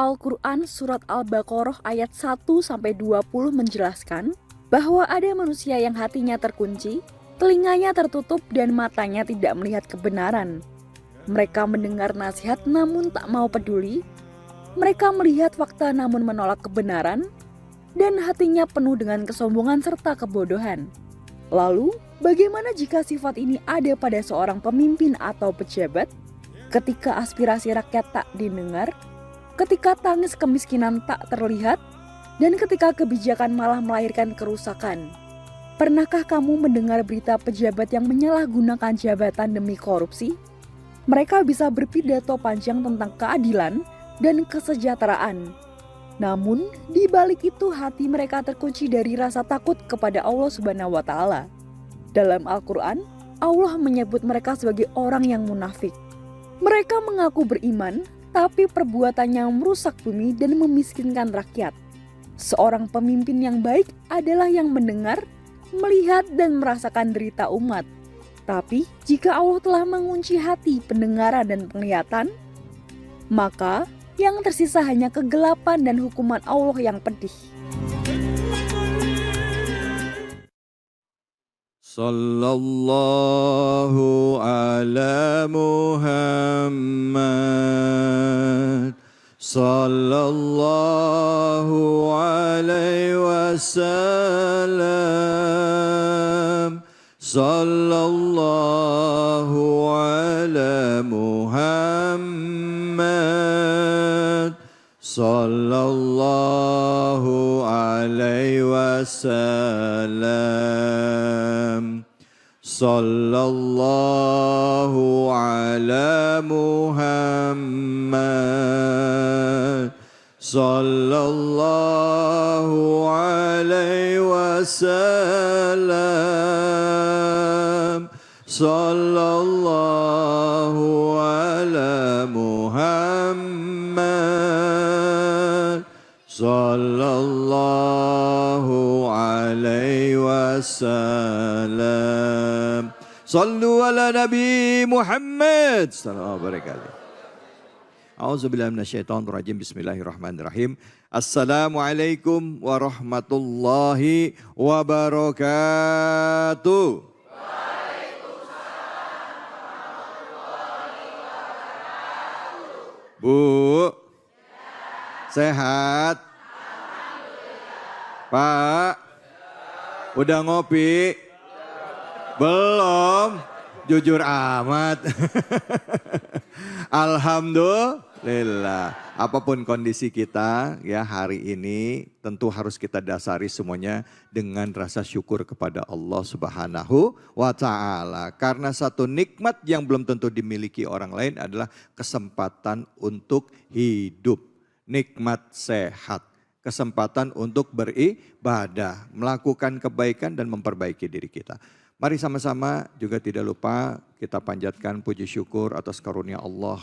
Al-Quran Surat Al-Baqarah ayat 1-20 menjelaskan bahwa ada manusia yang hatinya terkunci, telinganya tertutup dan matanya tidak melihat kebenaran. Mereka mendengar nasihat namun tak mau peduli, mereka melihat fakta namun menolak kebenaran, dan hatinya penuh dengan kesombongan serta kebodohan. Lalu, bagaimana jika sifat ini ada pada seorang pemimpin atau pejabat? Ketika aspirasi rakyat tak didengar, ketika tangis kemiskinan tak terlihat, dan ketika kebijakan malah melahirkan kerusakan. Pernahkah kamu mendengar berita pejabat yang menyalahgunakan jabatan demi korupsi? Mereka bisa berpidato panjang tentang keadilan dan kesejahteraan. Namun, di balik itu hati mereka terkunci dari rasa takut kepada Allah Subhanahu wa Ta'ala. Dalam Al-Quran, Allah menyebut mereka sebagai orang yang munafik. Mereka mengaku beriman, tapi perbuatannya merusak bumi dan memiskinkan rakyat. Seorang pemimpin yang baik adalah yang mendengar, melihat dan merasakan derita umat. Tapi jika Allah telah mengunci hati, pendengaran dan penglihatan, maka yang tersisa hanya kegelapan dan hukuman Allah yang pedih. Sallallahu ala Muhammad, sallallahu alaihi wasallam, sallallahu ala Muhammad, sallallahu alaihi wasallam, sallallahu ala Muhammad, sallallahu alaihi wasallam, sallallahu ala Muhammad, sallallahu alaihi wasallam. Sallu ala Nabi Muhammad sallallahu alaihi wasallam. A'udzubillahi minasyaitonir rajim. Bismillahirrahmanirrahim. Assalamualaikum warahmatullahi wabarakatuh. Bu, sehat? Pak, udah ngopi? Belum? Jujur amat. Alhamdulillah. Apapun kondisi kita ya hari ini tentu harus kita dasari semuanya dengan rasa syukur kepada Allah Subhanahu wa Ta'ala. Karena satu nikmat yang belum tentu dimiliki orang lain adalah kesempatan untuk hidup. Nikmat sehat. Kesempatan untuk beribadah, melakukan kebaikan dan memperbaiki diri kita. Mari sama-sama juga tidak lupa kita panjatkan puji syukur atas karunia Allah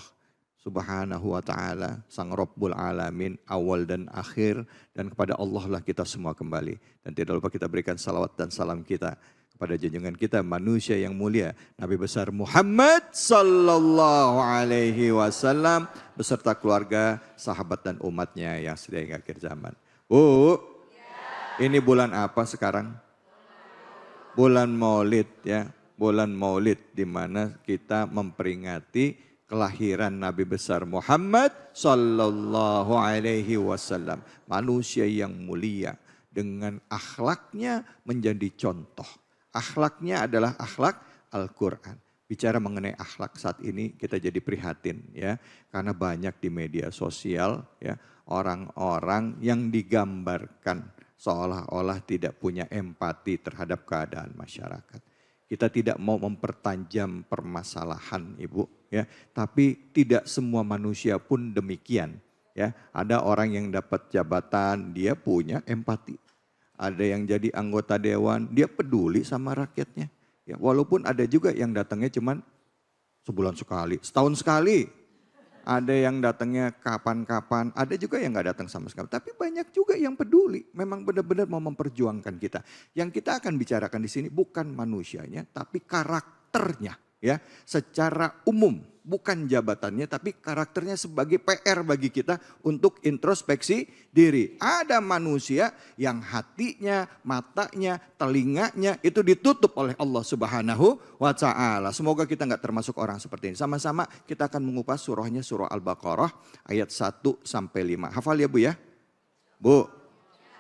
Subhanahu wa Ta'ala, Sang Rabbul Alamin, awal dan akhir, dan kepada Allah lah kita semua kembali. Dan tidak lupa kita berikan salawat dan salam kita kepada junjungan kita, manusia yang mulia, Nabi besar Muhammad sallallahu alaihi wasallam, beserta keluarga, sahabat dan umatnya yang setia hingga akhir zaman. Ini bulan apa sekarang? Bulan Maulid ya, bulan Maulid di mana kita memperingati kelahiran Nabi besar Muhammad sallallahu alaihi wasallam, manusia yang mulia dengan akhlaknya menjadi contoh. Akhlaknya adalah akhlak Al-Quran. Bicara mengenai akhlak saat ini kita jadi prihatin ya, karena banyak di media sosial ya orang-orang yang digambarkan seolah-olah tidak punya empati terhadap keadaan masyarakat. Kita tidak mau mempertajam permasalahan Ibu ya, tapi tidak semua manusia pun demikian ya. Ada orang yang dapat jabatan dia punya empati. Ada yang jadi anggota dewan dia peduli sama rakyatnya. Ya, walaupun ada juga yang datangnya cuman sebulan sekali, setahun sekali. Ada yang datangnya kapan-kapan, ada juga yang gak datang sama sekali. Tapi banyak juga yang peduli, memang benar-benar mau memperjuangkan kita. Yang kita akan bicarakan di sini bukan manusianya, tapi karakternya. ya, secara umum, bukan jabatannya tapi karakternya sebagai PR bagi kita untuk introspeksi diri. Ada manusia yang hatinya, matanya, telinganya itu ditutup oleh Allah Subhanahu wa Ta'ala. Semoga kita nggak termasuk orang seperti ini. Sama-sama kita akan mengupas surahnya, surah Al-Baqarah ayat 1 sampai 5. Hafal ya Bu ya? Bu,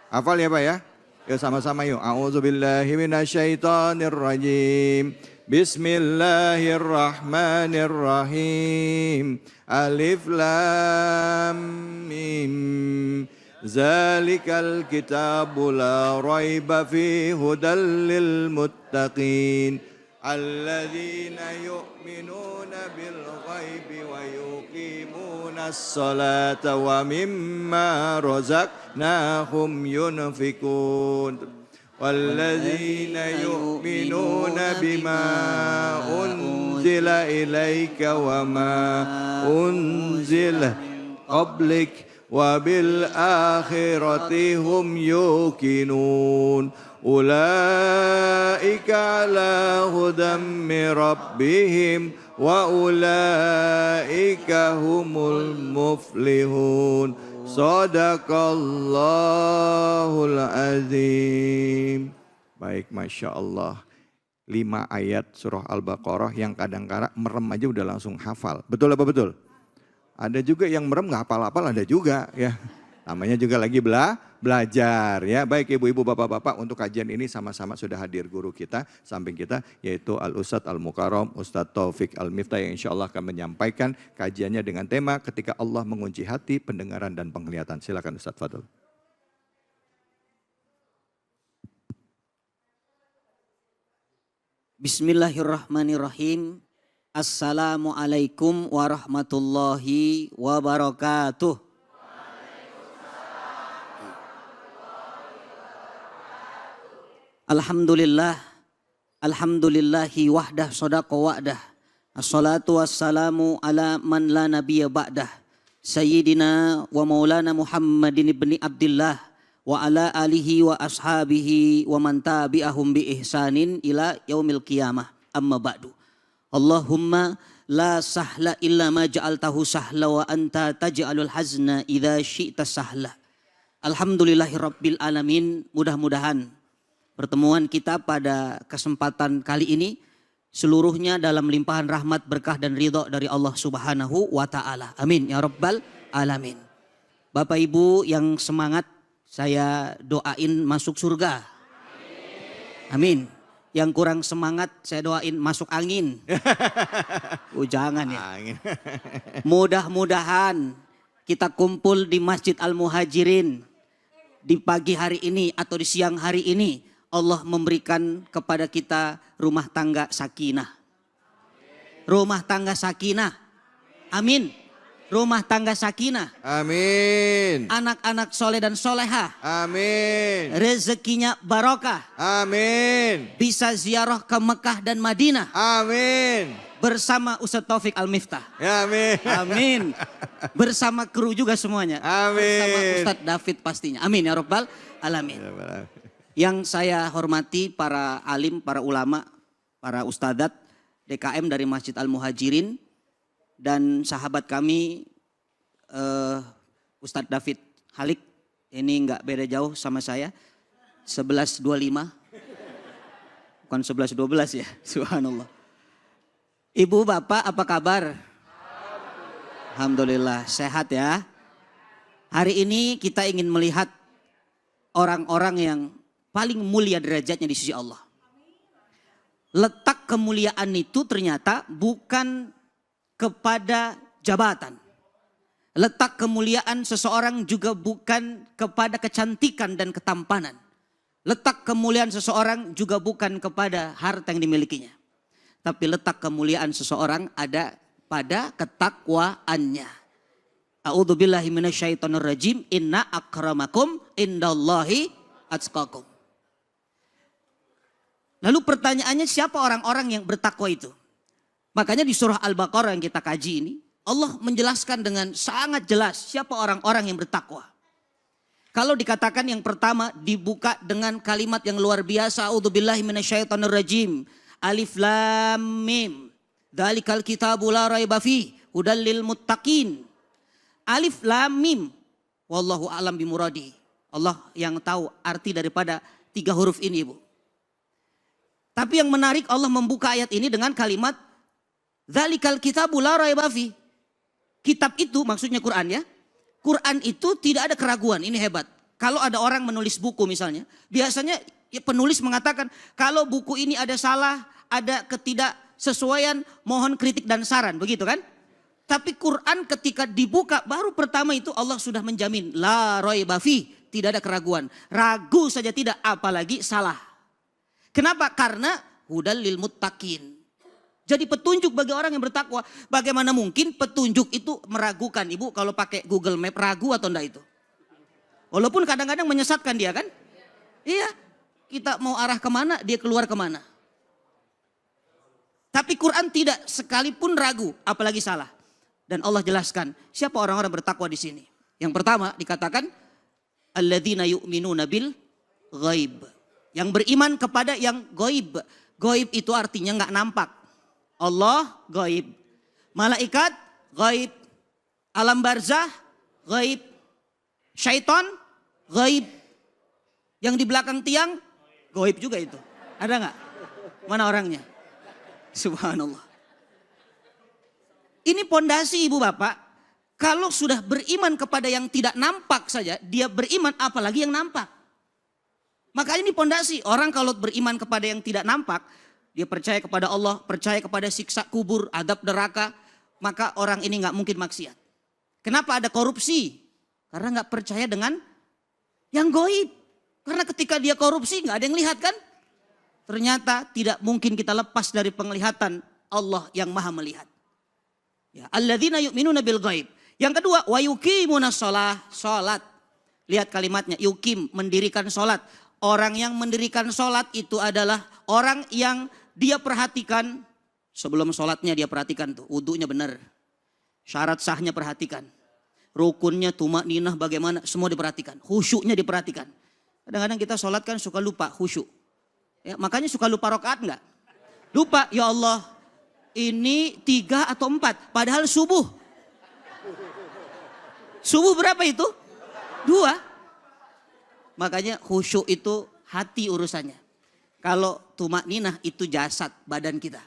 hafal ya Pak ya? Ya sama-sama yuk. A'udzubillahi minasyaitonirrajim. Bismillahirrahmanirrahim. Alif lam mim. Zalikal kitabu la raiba fi hudal lil muttaqin. Alladzina yu'minuna bil ghaibi wa yuqimuna as-salata wa mimma razaqnahum yunfikun. والذين يؤمنون بما أنزل إليك وما أنزل قبلك وبالآخرة هم يوقنون أولئك على هدى من ربهم وأولئك هم المفلحون Sadaqallahul azim. Baik, Masya Allah. 5 ayat surah Al-Baqarah yang kadang-kadang merem aja udah langsung hafal. Betul apa betul? Ada juga yang merem gak hafal-hafal, ada juga ya. Namanya juga lagi belajar ya. Baik ibu-ibu, bapak-bapak, untuk kajian ini sama-sama sudah hadir guru kita, samping kita, yaitu Al-Ustadz Al-Mukarram, Ustadz Taufik Al-Miftah yang insya Allah akan menyampaikan kajiannya dengan tema ketika Allah mengunci hati, pendengaran dan penglihatan. Silakan Ustadz Fadl. Bismillahirrahmanirrahim. Assalamualaikum warahmatullahi wabarakatuh. Alhamdulillah, alhamdulillahi wahdah sadaqa wa'dah. Assalatu wassalamu ala man la nabiyya ba'dah. Sayyidina wa maulana Muhammadin ibni Abdillah wa ala alihi wa ashabihi wa man tabi'ahum bi ihsanin ila yaumil qiyamah. Amma ba'du. Allahumma la sahla illa ma ja'altahu sahla wa anta taj'alul hazna idza syi'ta sahla. Alhamdulillahi rabbil alamin. Mudah-mudahan pertemuan kita pada kesempatan kali ini seluruhnya dalam limpahan rahmat, berkah dan ridho dari Allah Subhanahu wa Ta'ala. Amin ya rabbal alamin. Bapak Ibu yang semangat, saya doain masuk surga. Amin. Yang kurang semangat saya doain masuk angin. Jangan ya. Mudah-mudahan kita kumpul di Masjid Al-Muhajirin di pagi hari ini atau di siang hari ini. Allah memberikan kepada kita rumah tangga sakinah. Rumah tangga sakinah. Amin. Rumah tangga sakinah. Amin. Anak-anak soleh dan soleha. Amin. Rezekinya barokah. Amin. Bisa ziarah ke Mekah dan Madinah. Amin. Bersama Ustadz Taufik Al-Miftah. Amin. Amin. Bersama kru juga semuanya. Amin. Bersama Ustadz David pastinya. Amin ya rabbal alamin. Yang saya hormati para alim, para ulama, para ustadzat DKM dari Masjid Al-Muhajirin dan sahabat kami Ustadz David Halik. Ini nggak beda jauh sama saya, 1125, bukan 1112 ya, subhanallah. Ibu bapak apa kabar? Alhamdulillah sehat ya. Hari ini kita ingin melihat orang-orang yang paling mulia derajatnya di sisi Allah. Letak kemuliaan itu ternyata bukan kepada jabatan. Letak kemuliaan seseorang juga bukan kepada kecantikan dan ketampanan. Letak kemuliaan seseorang juga bukan kepada harta yang dimilikinya. Tapi letak kemuliaan seseorang ada pada ketakwaannya. A'udzubillahi minasyaitonirrajim. Inna akramakum indallahi atqakum. Lalu pertanyaannya, siapa orang-orang yang bertakwa itu? Makanya di surah Al-Baqarah yang kita kaji ini, Allah menjelaskan dengan sangat jelas siapa orang-orang yang bertakwa. Kalau dikatakan yang pertama dibuka dengan kalimat yang luar biasa, a'udzubillahi minasyaitonirrajim. Alif lam mim. Dzalikal kitabu la raiba fi hudal lil muttaqin. Alif lam mim. Wallahu a'lam bimuradi. Allah yang tahu arti daripada 3 huruf ini, Ibu. Tapi yang menarik Allah membuka ayat ini dengan kalimat dzalikal kitabu la raiba fi. Kitab itu maksudnya Quran ya. Quran itu tidak ada keraguan, ini hebat. Kalau ada orang menulis buku misalnya, biasanya penulis mengatakan kalau buku ini ada salah, ada ketidaksesuaian, mohon kritik dan saran, begitu kan? Tapi Quran ketika dibuka baru pertama itu Allah sudah menjamin la raiba fi, tidak ada keraguan. Ragu saja tidak, apalagi salah. Kenapa? Karena hudal lil muttaqin. Jadi petunjuk bagi orang yang bertakwa. Bagaimana mungkin petunjuk itu meragukan? Ibu kalau pakai Google Map ragu atau enggak itu? Walaupun kadang-kadang menyesatkan dia kan? Iya, kita mau arah kemana dia keluar kemana. Tapi Quran tidak sekalipun ragu, apalagi salah. Dan Allah jelaskan siapa orang-orang bertakwa di sini. Yang pertama dikatakan alladzina yu'minuna bil ghaib. Yang beriman kepada yang gaib. Gaib itu artinya nggak nampak. Allah gaib. Malaikat gaib. Alam barzah gaib. Syaitan gaib. Yang di belakang tiang gaib juga itu. Ada nggak? Mana orangnya? Subhanallah. Ini pondasi Ibu Bapak. Kalau sudah beriman kepada yang tidak nampak saja, dia beriman apalagi yang nampak. Maka ini pondasi. Orang kalau beriman kepada yang tidak nampak, dia percaya kepada Allah, percaya kepada siksa kubur, adab neraka, maka orang ini nggak mungkin maksiat. Kenapa ada korupsi? Karena nggak percaya dengan yang gaib. Karena ketika dia korupsi nggak ada yang lihat kan? Ternyata tidak mungkin kita lepas dari penglihatan Allah yang maha melihat. Ya, alladzina yu'minuna bil ghaib. Yang kedua, wa yuqimunas shalah, salat. Lihat kalimatnya, yuqim, mendirikan salat. Orang yang mendirikan salat itu adalah orang yang dia perhatikan sebelum salatnya, dia perhatikan tuh, wudunya benar. Syarat sahnya perhatikan. Rukunnya, tumakninah bagaimana, semua diperhatikan. Khusyuknya diperhatikan. Kadang-kadang kita salat kan suka lupa khusyuk. Ya, makanya suka lupa rakaat enggak? Lupa, ya Allah. Ini 3 atau 4, padahal subuh. Subuh berapa itu? 2. Makanya khusyuk itu hati urusannya. Kalau tumakninah itu jasad, badan kita.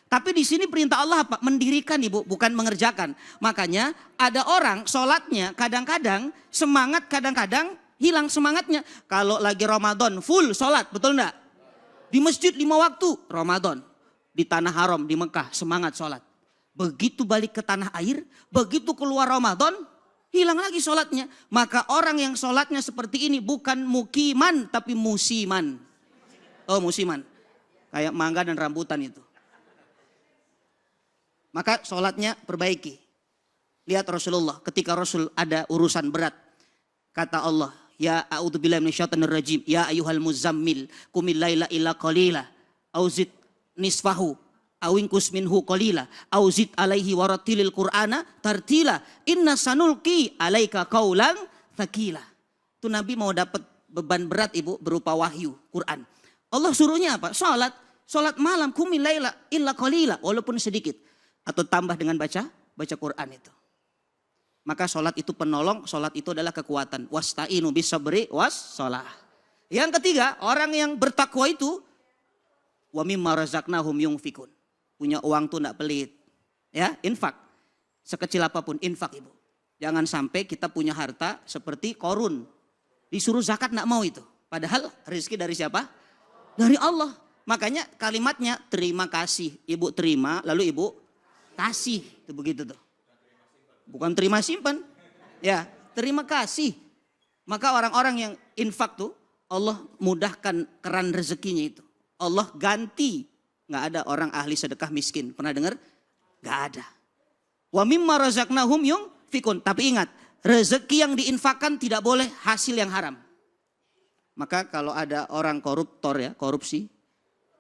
Tapi di sini perintah Allah apa? Mendirikan Ibu, bukan mengerjakan. Makanya ada orang sholatnya kadang-kadang semangat, kadang-kadang hilang semangatnya. Kalau lagi Ramadan full sholat, betul enggak? Di masjid 5 waktu Ramadan. Di tanah haram di Mekah semangat sholat. Begitu balik ke tanah air, begitu keluar Ramadan, hilang lagi sholatnya. Maka orang yang sholatnya seperti ini bukan mukiman tapi musiman. Oh musiman, kayak mangga dan rambutan itu. Maka sholatnya perbaiki. Lihat Rasulullah ketika Rasul ada urusan berat. Kata Allah, ya a'udzubillahi minasyaitonir rajim, ya ayyuhal muzammil, qumil laila illa qalila, auzid nisfahu awingkus minhu qalila auzid alaihi waratilil qur'ana tartila inna sanulqi alaika qaulan tsaqila. Itu Nabi mau dapat beban berat Ibu berupa wahyu Quran. Allah suruhnya apa? Salat malam qumil laila illa qalila, walaupun sedikit atau tambah dengan baca Quran itu. Maka salat itu penolong, salat itu adalah kekuatan. Wasta'inu bisabri wassalah. Yang ketiga, orang yang bertakwa itu wa mimma razaqnahum yunfikun. Punya uang tuh enggak pelit. Ya, infak. Sekecil apapun infak Ibu. Jangan sampai kita punya harta seperti Korun. Disuruh zakat enggak mau itu. Padahal rezeki dari siapa? Dari Allah. Makanya kalimatnya terima kasih. Ibu terima lalu Ibu kasih. Itu begitu tuh. Bukan terima simpan. Ya, terima kasih. Maka orang-orang yang infak tuh Allah mudahkan keran rezekinya itu. Allah ganti. Nggak ada orang ahli sedekah miskin. Pernah dengar? Nggak ada. Wa mimma razaqnahum yunfikun. Tapi ingat, rezeki yang diinfakkan tidak boleh hasil yang haram. Maka kalau ada orang koruptor ya, korupsi,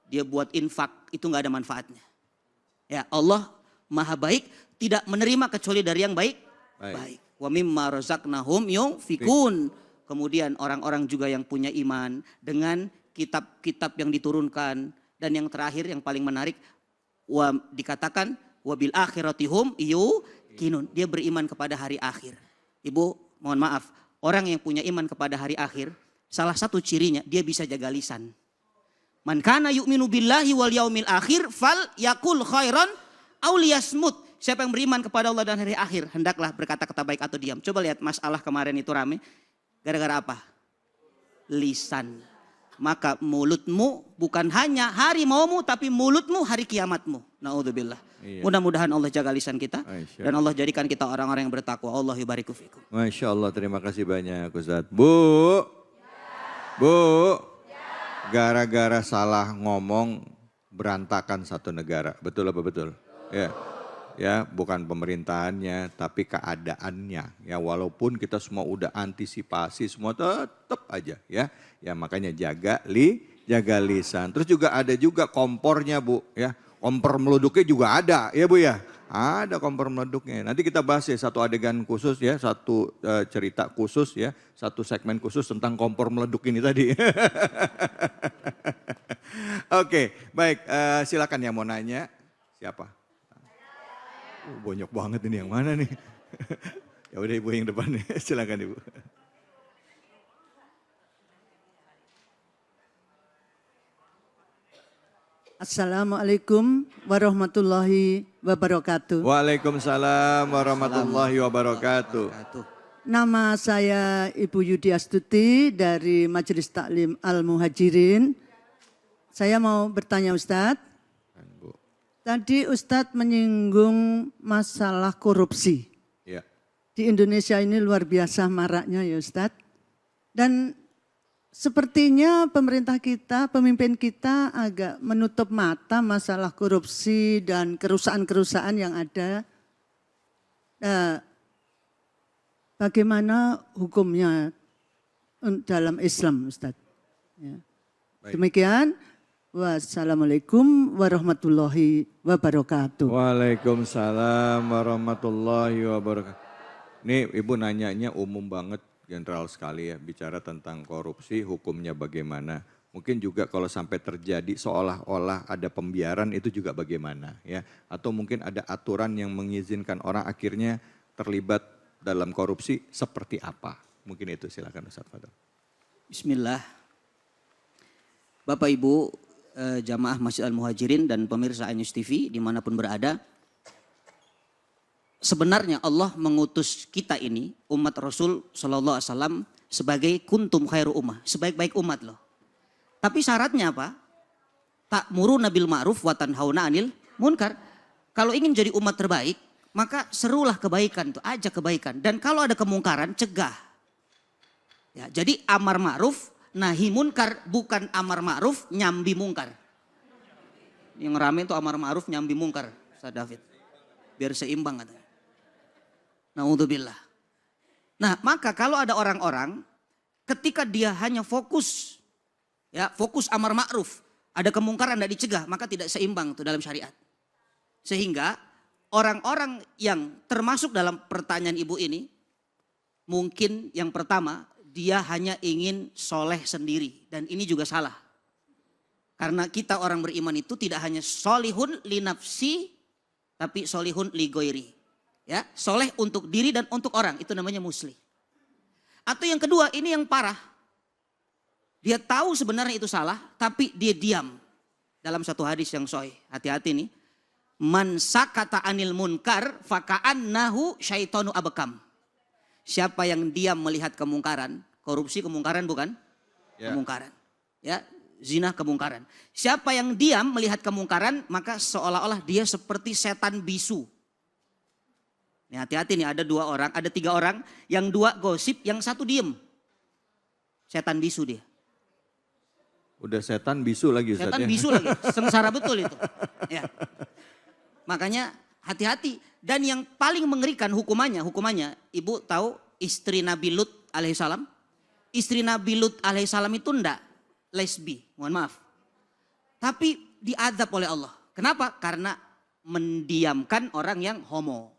dia buat infak, itu nggak ada manfaatnya. Ya, Allah Maha baik, tidak menerima kecuali dari yang baik. Baik. Wa mimma razaqnahum yunfikun. Kemudian orang-orang juga yang punya iman dengan kitab-kitab yang diturunkan. Dan yang terakhir yang paling menarik, dikatakan wabil akhiratihum yuqinun. Dia beriman kepada hari akhir. Ibu, mohon maaf, orang yang punya iman kepada hari akhir, salah satu cirinya dia bisa jaga lisan. Man kana yu'minu billahi wal yaumil akhir fal yakul khairan aw liyasmut. Siapa yang beriman kepada Allah dan hari akhir, hendaklah berkata-kata baik atau diam. Coba lihat masalah kemarin itu rame. Gara-gara apa? Lisan. Maka mulutmu bukan hanya hari maumu, tapi mulutmu hari kiamatmu. Na'udzubillah. Iya. Mudah-mudahan Allah jaga lisan kita. Masya Dan Allah jadikan kita orang-orang yang bertakwa. Allah yubariku fikum. Masya Allah, terima kasih banyak Ustaz. Bu, gara-gara salah ngomong berantakan satu negara. Betul apa betul? Ya. Ya, bukan pemerintahannya, tapi keadaannya. Ya, walaupun kita semua udah antisipasi, semua tetap aja ya. Ya, makanya jaga lisan. Terus juga ada juga kompornya, Bu, ya. Kompor meleduknya juga ada, ya Bu ya. Ada kompor meleduknya. Nanti kita bahas ya satu adegan khusus ya, satu cerita khusus ya, satu segmen khusus tentang kompor meleduk ini tadi. Oke, baik, silakan yang mau nanya. Siapa? Banyak banget ini, yang mana nih? Ya udah Ibu yang depan nih, silakan Ibu. Assalamualaikum warahmatullahi wabarakatuh. Waalaikumsalam warahmatullahi wabarakatuh. Nama saya Ibu Yudi Astuti dari Majelis Taklim Al-Muhajirin. Saya mau bertanya Ustadz. Tadi Ustadz menyinggung masalah korupsi. Ya. Di Indonesia ini luar biasa maraknya ya Ustadz. Dan sepertinya pemerintah kita, pemimpin kita agak menutup mata masalah korupsi dan kerusakan-kerusakan yang ada. Nah, bagaimana hukumnya dalam Islam Ustadz? Ya. Demikian. Wassalamualaikum warahmatullahi wabarakatuh. Waalaikumsalam warahmatullahi wabarakatuh. Nih Ibu nanyanya umum banget, general sekali ya, bicara tentang korupsi, hukumnya bagaimana. Mungkin juga kalau sampai terjadi seolah-olah ada pembiaran itu juga bagaimana ya. Atau mungkin ada aturan yang mengizinkan orang akhirnya terlibat dalam korupsi seperti apa. Mungkin itu, silakan Ustaz Fadl. Bismillah. Bapak Ibu, jamaah Masjid Al-Muhajirin dan pemirsa Ainus TV dimanapun berada. Sebenarnya Allah mengutus kita ini, umat Rasul Sallallahu Alaihi Wasallam sebagai kuntum khairu ummah, sebaik-baik umat loh. Tapi syaratnya apa? Ta'muruna bil ma'ruf wa tanhauna 'anil munkar. Kalau ingin jadi umat terbaik, maka serulah kebaikan, tuh ajak kebaikan. Dan kalau ada kemungkaran, cegah. Ya, jadi amar ma'ruf, nahi munkar, bukan amar ma'ruf nyambi mungkar. Yang rame itu amar ma'ruf nyambi mungkar, Ustaz David. Biar seimbang katanya. Na'udzubillah. Nah, maka kalau ada orang-orang ketika dia hanya fokus ya, fokus amar ma'ruf, ada kemungkaran tidak dicegah, maka tidak seimbang tuh dalam syariat. Sehingga orang-orang yang termasuk dalam pertanyaan Ibu ini, mungkin yang pertama dia hanya ingin soleh sendiri. Dan ini juga salah. Karena kita orang beriman itu tidak hanya solihun li nafsi, tapi solihun li goiri. Ya, soleh untuk diri dan untuk orang, itu namanya muslim. Atau yang kedua, ini yang parah. Dia tahu sebenarnya itu salah, tapi dia diam. Dalam satu hadis yang sahih, hati-hati nih. Man sakata anil munkar faka'annahu syaitanu abakam. Siapa yang diam melihat kemungkaran, korupsi kemungkaran bukan? Ya. Kemungkaran. Ya, zina kemungkaran. Siapa yang diam melihat kemungkaran, maka seolah-olah dia seperti setan bisu. Nih hati-hati nih, ada tiga orang, yang dua gosip, yang satu diem. Setan bisu dia. Udah setan bisu lagi Ustaz. Setan ya? bisu lagi, sengsara betul itu. Ya. Makanya hati-hati. Dan yang paling mengerikan hukumannya, Ibu tahu istri Nabi Lut alaihissalam? Istri Nabi Lut alaihissalam itu enggak lesbi, mohon maaf. Tapi diazab oleh Allah. Kenapa? Karena mendiamkan orang yang homo.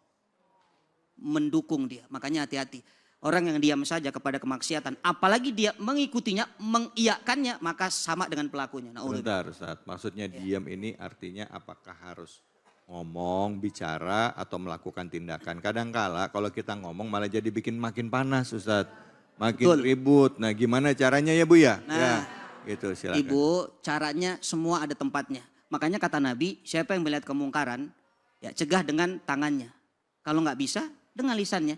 Mendukung dia, makanya hati-hati. Orang yang diam saja kepada kemaksiatan, apalagi dia mengikutinya, mengiyakannya, maka sama dengan pelakunya. Sebentar Ustaz, maksudnya diam ini artinya apakah harus ngomong, bicara, atau melakukan tindakan. Kadangkala kalau kita ngomong malah jadi bikin makin panas Ustadz. Makin Betul. ribut. Nah gimana caranya ya Bu ya? Nah, Ya, gitu silakan. Ibu, caranya semua ada tempatnya. Makanya kata Nabi, siapa yang melihat kemungkaran, ya cegah dengan tangannya. Kalau nggak bisa, dengan lisannya.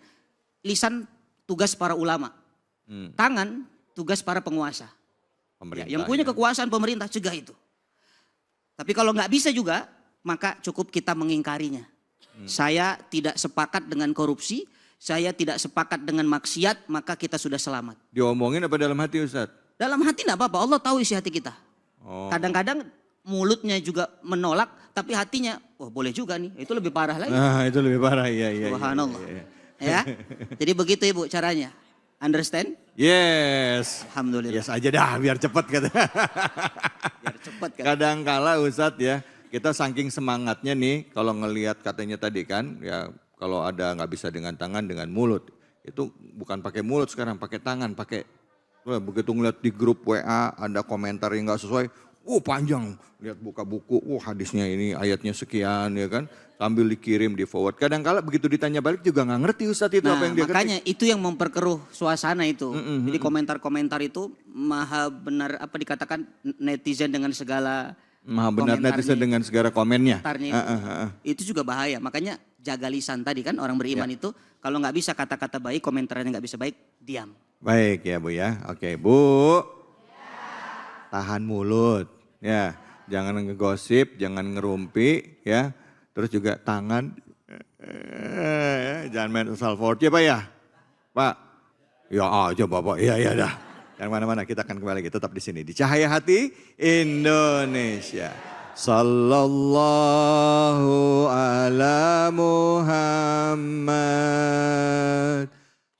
Lisan tugas para ulama. Tangan tugas para penguasa. Ya, yang punya kekuasaan pemerintah, cegah itu. Tapi kalau nggak bisa juga, maka cukup kita mengingkarinya. Saya tidak sepakat dengan korupsi, saya tidak sepakat dengan maksiat, maka kita sudah selamat. Diomongin apa dalam hati Ustadz? Dalam hati enggak apa-apa, Allah tahu isi hati kita. Oh. Kadang-kadang mulutnya juga menolak, tapi hatinya, wah boleh juga nih, itu lebih parah lagi. Nah itu lebih parah, iya. Subhanallah. Iya. Ya, jadi begitu Ibu caranya. Understand? Yes. Alhamdulillah. Yes aja dah biar cepet kata. Biar cepat kan. Kadangkala Ustadz ya, kita saking semangatnya nih kalau ngelihat katanya tadi kan, ya kalau ada nggak bisa dengan tangan, dengan mulut. Itu bukan pakai mulut sekarang, pakai tangan, pakai. Wah, begitu ngeliat di grup WA ada komentar yang nggak sesuai, panjang. Lihat buka buku, hadisnya ini ayatnya sekian ya kan. Sambil dikirim, di forward. Kadangkala begitu ditanya balik juga nggak ngerti Ustadz itu apa yang dia makanya ketik. itu yang memperkeruh suasana itu. Jadi komentar-komentar itu maha benar apa dikatakan netizen dengan segala Maha benar netizen dengan segala komennya. komentarnya itu juga bahaya. Makanya jaga lisan tadi kan orang beriman itu kalau nggak bisa kata-kata baik, komentarnya nggak bisa baik, diam. Baik ya Bu ya. Oke Bu. Tahan mulut ya. Jangan ngegosip, jangan ngerumpi ya. Terus juga tangan. Jangan main asal forward ya Pak ya. Pak. Ya aja Bapak. Iya dah. Jangan mana-mana, kita akan kembali lagi tetap di sini di Cahaya Hati Indonesia. Sallallahu ala Muhammad.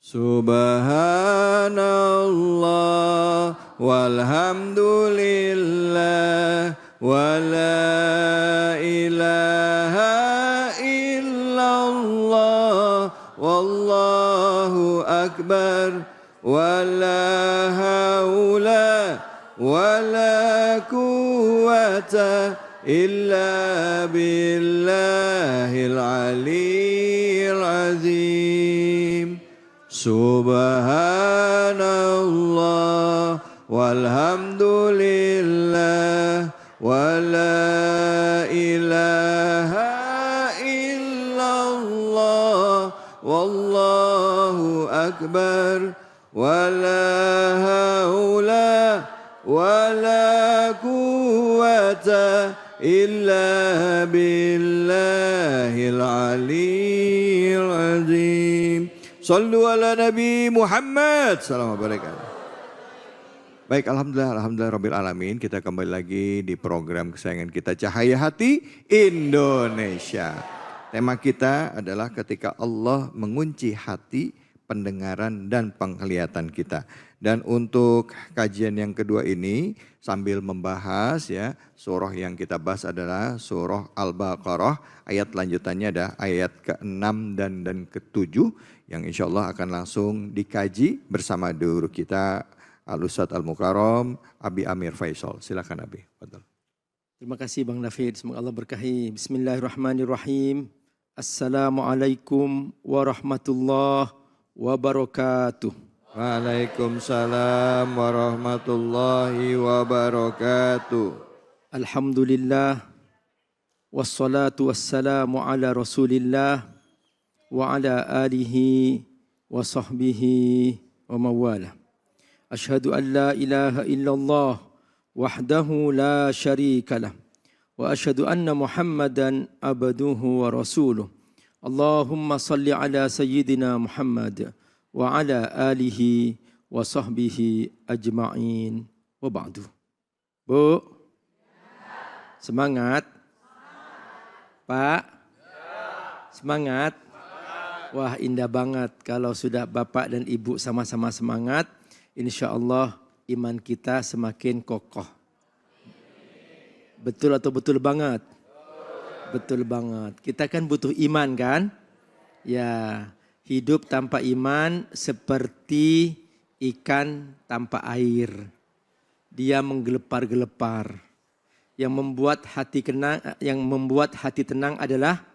Subhanallah walhamdulillah wala ilaha illallah wallahu akbar wala haula wala quwata illa billahil aliyyil azim. Subhanallah walhamdulillah wala ilaha illallah wallahu akbar wala haula wala quwata illa billahil aliyyil azim. Sallu ala Nabi Muhammad. Salam alaikum. Baik, alhamdulillah rabbil alamin. Kita kembali lagi di program kesayangan kita Cahaya Hati Indonesia. Tema kita adalah ketika Allah mengunci hati, pendengaran dan penglihatan kita. Dan untuk kajian yang kedua ini sambil membahas ya, surah yang kita bahas adalah surah Al-Baqarah. Ayat lanjutannya ada ayat ke-6 dan ke-7 yang insya Allah akan langsung dikaji bersama guru kita Al-Ustadz Al-Mukarram Abi Amir Faisal. Silakan Abi. Betul. Terima kasih Bang David, semoga Allah berkahi. Bismillahirrahmanirrahim. Assalamualaikum warahmatullahi wabarakatuh. Waalaikumsalam warahmatullahi wabarakatuh. Alhamdulillah. Wassalatu wassalamu ala rasulillah wa ala alihi wa sahbihi wa mawala. Ashhadu an la ilaha illallah wahdahu la syarika lah. Wa ashhadu anna Muhammadan abduhu wa rasuluh. Allahumma salli ala sayyidina Muhammad wa ala alihi wa sahbihi ajma'in wa ba'du. Bu, semangat. Pak, semangat. Wah, indah banget kalau sudah Bapak dan Ibu sama-sama semangat. Insya Allah iman kita semakin kokoh. Betul atau betul banget? Betul banget. Kita kan butuh iman kan? Ya, hidup tanpa iman seperti ikan tanpa air. Dia menggelepar-gelepar. Yang membuat hati tenang adalah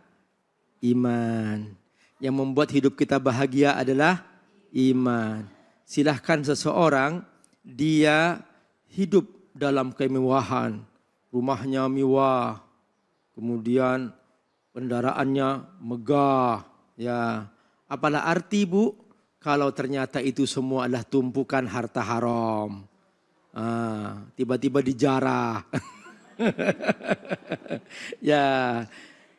iman. Yang membuat hidup kita bahagia adalah iman. Silahkan seseorang dia hidup dalam kemewahan, rumahnya mewah, kemudian kendaraannya megah, ya. Apalah arti Bu kalau ternyata itu semua adalah tumpukan harta haram. Tiba-tiba dijarah. Ya,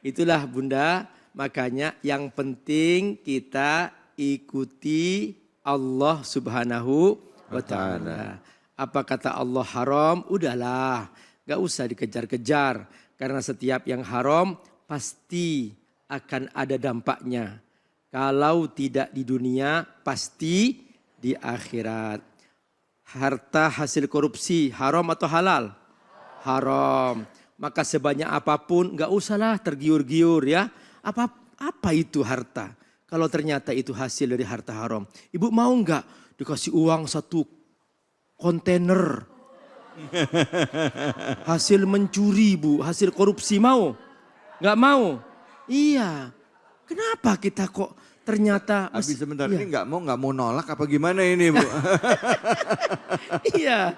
itulah Bunda. Makanya yang penting kita ikuti Allah Subhanahu wa Ta'ala. Apa kata Allah haram, udahlah, gak usah dikejar-kejar. Karena setiap yang haram pasti akan ada dampaknya. Kalau tidak di dunia, pasti di akhirat. Harta hasil korupsi haram atau halal? Haram. Maka sebanyak apapun gak usahlah tergiur-giur ya. Apa itu harta? Kalau ternyata itu hasil dari harta haram. Ibu mau nggak dikasih uang 1 kontainer? Hasil mencuri Bu, hasil korupsi mau? Nggak mau? Iya. Kenapa kita kok ternyata... Habis sebentar iya. ini nggak mau nolak apa gimana ini Bu? Iya,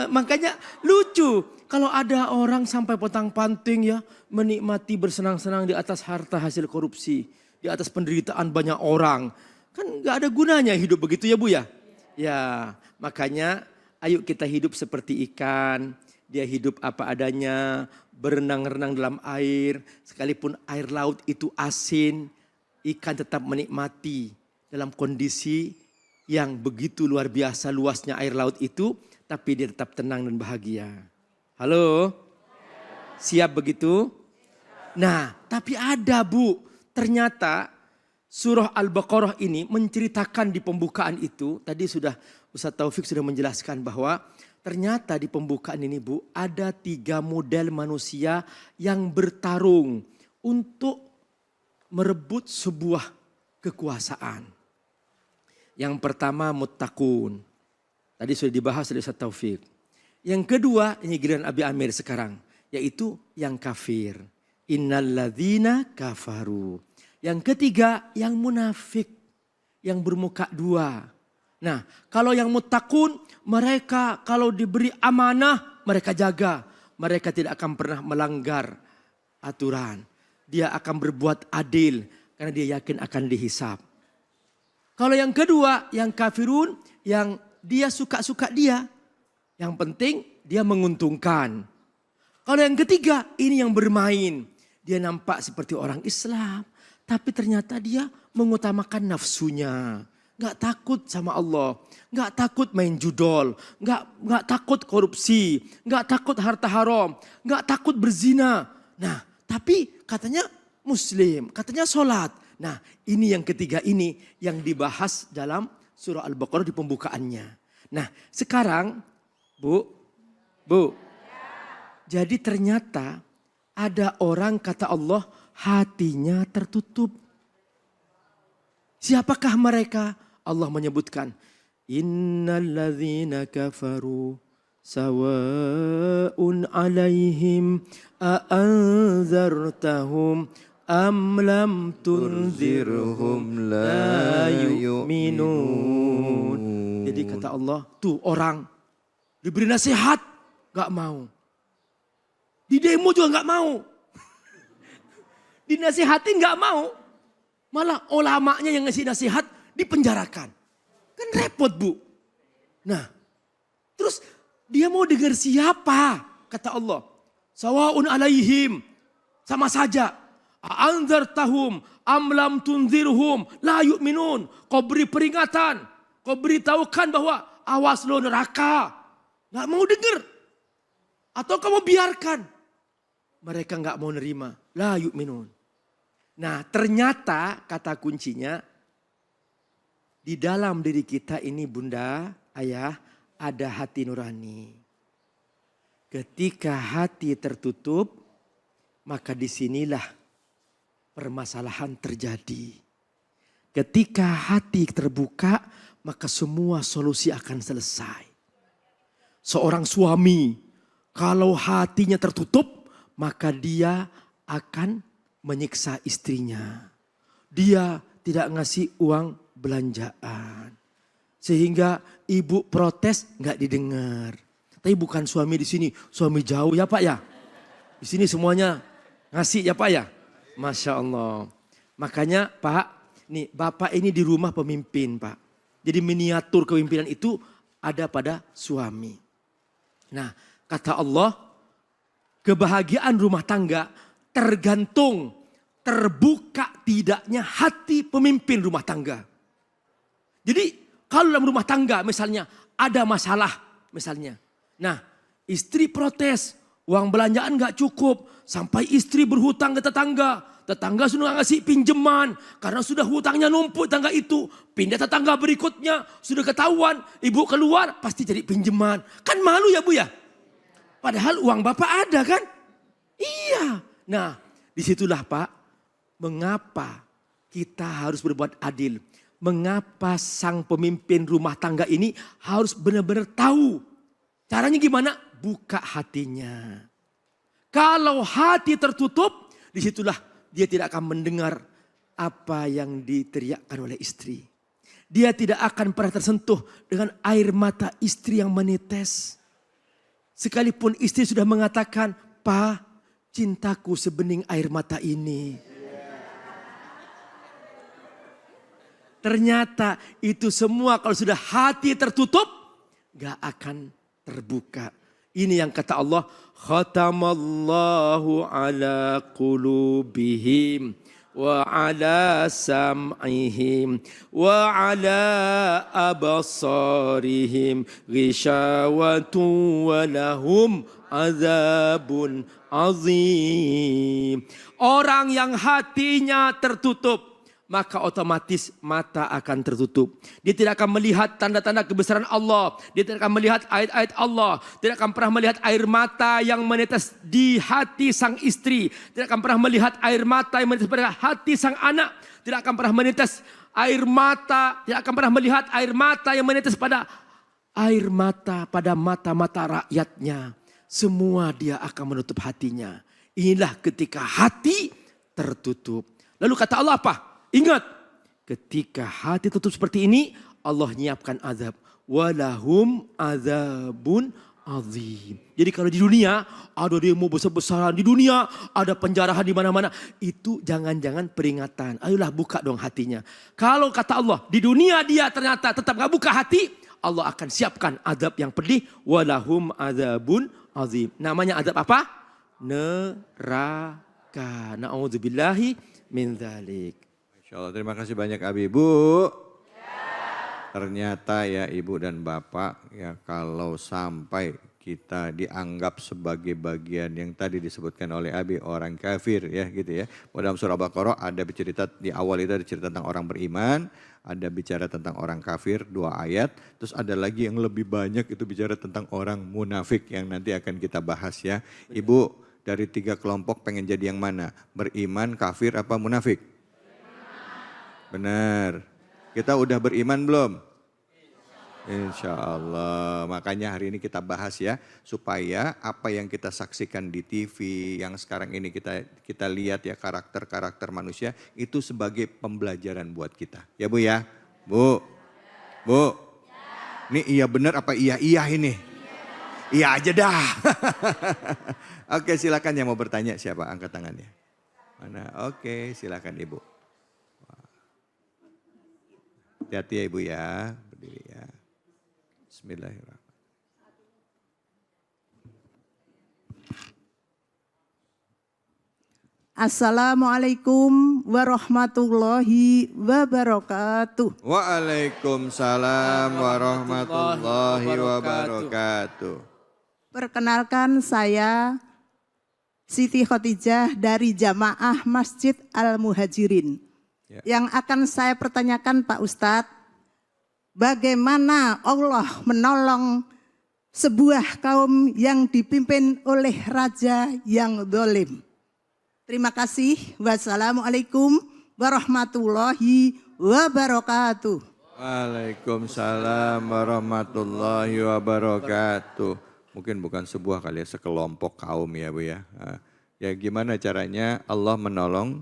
makanya lucu kalau ada orang sampai potang-panting ya menikmati bersenang-senang di atas harta hasil korupsi, di atas penderitaan banyak orang. Kan nggak ada gunanya hidup begitu ya Bu ya? Ya, makanya ayo kita hidup seperti ikan, dia hidup apa adanya, berenang-renang dalam air, sekalipun air laut itu asin, ikan tetap menikmati dalam kondisi yang begitu luar biasa luasnya air laut itu, tapi dia tetap tenang dan bahagia. Halo? Siap begitu? Nah, tapi ada Bu, ternyata surah Al-Baqarah ini menceritakan di pembukaan itu, tadi sudah Ustaz Taufik sudah menjelaskan bahwa ternyata di pembukaan ini Bu, ada 3 model manusia yang bertarung untuk merebut sebuah kekuasaan. Yang pertama muttaqun. Tadi sudah dibahas oleh Ustaz Taufik. Yang kedua, ini giliran Abi Amir sekarang, yaitu yang kafir. Innalladzina kafaru. Yang ketiga, yang munafik, yang bermuka 2. Nah, kalau yang muttaqun, mereka kalau diberi amanah, mereka jaga. Mereka tidak akan pernah melanggar aturan. Dia akan berbuat adil, karena dia yakin akan dihisab. Kalau yang kedua, yang kafirun, yang dia suka-suka dia. Yang penting dia menguntungkan. Kalau yang ketiga, ini yang bermain. Dia nampak seperti orang Islam. Tapi ternyata dia mengutamakan nafsunya. Gak takut sama Allah. Gak takut main judol. Gak takut korupsi. Gak takut harta haram. Gak takut berzina. Nah, tapi katanya Muslim. Katanya sholat. Nah, ini yang ketiga ini yang dibahas dalam surah Al-Baqarah di pembukaannya. Nah, sekarang Bu. Jadi ternyata ada orang kata Allah hatinya tertutup. Siapakah mereka? Allah menyebutkan, innalladzina kafaru sawa'un alaihim a'anzartahum am lam tunzirhum la yu'minun. Jadi kata Allah, tuh orang diberi nasihat gak mau. Di demo juga gak mau. Dinasihatin gak mau. Malah ulamanya yang ngasih nasihat dipenjarakan. Kan repot Bu. Nah, terus dia mau dengar siapa? Kata Allah, sawa'un alaihim, sama saja. A'anzartahum am lam tunzirhum la yu'minun. Kau beri peringatan, kau beritahukan bahwa awas lo neraka. Gak mau dengar. Atau kamu biarkan. Mereka gak mau nerima. La yu'minun. Nah, ternyata kata kuncinya di dalam diri kita ini Bunda, Ayah, ada hati nurani. Ketika hati tertutup, maka disinilah permasalahan terjadi. Ketika hati terbuka, maka semua solusi akan selesai. Seorang suami Kalau hatinya tertutup, maka dia akan menyiksa istrinya. Dia tidak ngasih uang belanjaan. Sehingga ibu protes nggak didengar. Tapi bukan suami di sini, suami jauh ya Pak ya. Di sini semuanya ngasih ya Pak ya. Masya Allah. Makanya Pak, nih Bapak ini di rumah pemimpin Pak. Jadi miniatur kepemimpinan itu ada pada suami. Nah, kata Allah, kebahagiaan rumah tangga tergantung terbuka tidaknya hati pemimpin rumah tangga. Jadi kalau dalam rumah tangga misalnya ada masalah misalnya. Nah, istri protes, uang belanjaan gak cukup. Sampai istri berhutang ke tetangga. Tetangga sudah ngasih pinjaman karena sudah hutangnya numpuk tetangga itu. Pindah tetangga berikutnya sudah ketahuan. Ibu keluar pasti jadi pinjaman. Kan malu ya Bu ya? Padahal uang Bapak ada kan? Iya. Nah disitulah Pak. Mengapa kita harus berbuat adil? Mengapa sang pemimpin rumah tangga ini harus benar-benar tahu. Caranya gimana? Buka hatinya. Kalau hati tertutup, disitulah dia tidak akan mendengar apa yang diteriakkan oleh istri. Dia tidak akan pernah tersentuh dengan air mata istri yang menetes. Sekalipun istri sudah mengatakan, "Pa, cintaku sebening air mata ini." Ternyata itu semua kalau sudah hati tertutup, gak akan terbuka. Ini yang kata Allah, khatamallahu ala qulubihim wa ala sam'ihim wa ala abasarihim ghishawatu wa lahum azabun azim. Orang yang hatinya tertutup, maka otomatis mata akan tertutup. Dia tidak akan melihat tanda-tanda kebesaran Allah. Dia tidak akan melihat ayat-ayat Allah. Tidak akan pernah melihat air mata yang menetes di hati sang istri. Tidak akan pernah melihat air mata yang menetes pada hati sang anak. Tidak akan pernah menetes air mata. Tidak akan pernah melihat air mata yang menetes pada air mata pada mata-mata rakyatnya. Semua dia akan menutup hatinya. Inilah ketika hati tertutup. Lalu kata Allah apa? Ingat, ketika hati tutup seperti ini, Allah nyiapkan azab. Walahum azabun azim. Jadi kalau di dunia ada demo besar-besaran, di dunia ada penjarahan di mana-mana, itu jangan-jangan peringatan. Ayolah buka dong hatinya. Kalau kata Allah, di dunia dia ternyata tetap gak buka hati, Allah akan siapkan azab yang pedih. Walahum azabun azim. Namanya azab apa? Neraka. Na'udzubillahi min dzalik. Insya Allah, terima kasih banyak Abi. Bu, ternyata ya Ibu dan Bapak ya kalau sampai kita dianggap sebagai bagian yang tadi disebutkan oleh Abi, orang kafir ya gitu ya. Dalam surah Al-Baqarah ada cerita di awal itu ada cerita tentang orang beriman, ada bicara tentang orang kafir 2 ayat, terus ada lagi yang lebih banyak itu bicara tentang orang munafik yang nanti akan kita bahas ya. Ibu dari 3 kelompok pengen jadi yang mana? Beriman, kafir apa munafik? Benar. Kita udah beriman belum? Insya Allah. Makanya hari ini kita bahas ya. Supaya apa yang kita saksikan di TV. Yang sekarang ini kita lihat ya karakter-karakter manusia. Itu sebagai pembelajaran buat kita. Ya Bu ya? Bu. Bu. Ini iya benar apa iya ini? Iya aja dah. Oke silakan yang mau bertanya siapa? Angkat tangannya. Mana? Oke silakan Ibu. Hati-hati ya Ibu ya, berdiri ya. Bismillahirrahmanirrahim. Assalamualaikum warahmatullahi wabarakatuh. Waalaikumsalam warahmatullahi wabarakatuh. Perkenalkan saya Siti Khotijah dari Jamaah Masjid Al-Muhajirin. Ya. Yang akan saya pertanyakan Pak Ustadz, bagaimana Allah menolong sebuah kaum yang dipimpin oleh raja yang zalim? Terima kasih. Wassalamualaikum warahmatullahi wabarakatuh. Waalaikumsalam warahmatullahi wabarakatuh. Mungkin bukan sebuah kali ya, sekelompok kaum ya Bu ya. Ya gimana caranya Allah menolong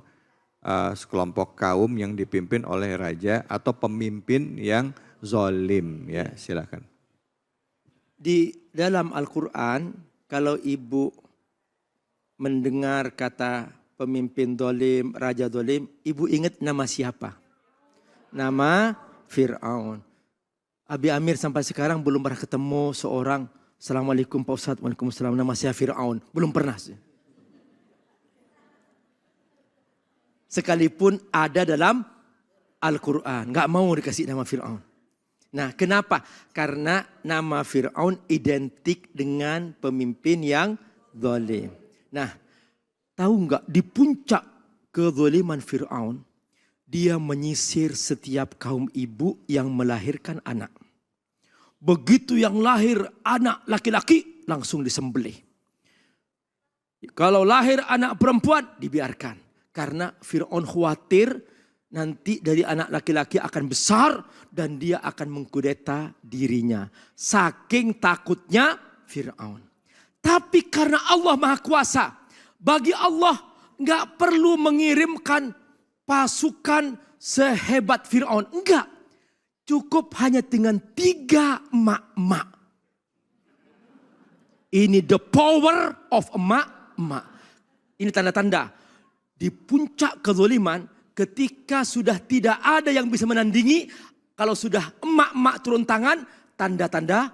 sekelompok kaum yang dipimpin oleh raja atau pemimpin yang zolim ya, silakan. Di dalam Al-Quran, kalau ibu mendengar kata pemimpin dolim, raja dolim, ibu ingat nama siapa? Nama Fir'aun. Abi Amir sampai sekarang belum pernah ketemu seorang, Assalamualaikum Pak Ustadz, Waalaikumsalam, nama saya Fir'aun. Belum pernah sih. Sekalipun ada dalam Al-Quran, nggak mau dikasih nama Fir'aun. Nah, kenapa? Karena nama Fir'aun identik dengan pemimpin yang zalim. Nah, tahu nggak di puncak kezaliman Fir'aun, dia menyisir setiap kaum ibu yang melahirkan anak. Begitu yang lahir anak laki-laki, langsung disembelih. Kalau lahir anak perempuan, dibiarkan. Karena Fir'aun khawatir nanti dari anak laki-laki akan besar dan dia akan mengkudeta dirinya. Saking takutnya Fir'aun. Tapi karena Allah Maha Kuasa, bagi Allah nggak perlu mengirimkan pasukan sehebat Fir'aun. Enggak. Cukup hanya dengan 3 emak-emak. Ini the power of emak-emak. Ini tanda-tanda. Di puncak kezaliman, ketika sudah tidak ada yang bisa menandingi, kalau sudah emak-emak turun tangan, tanda-tanda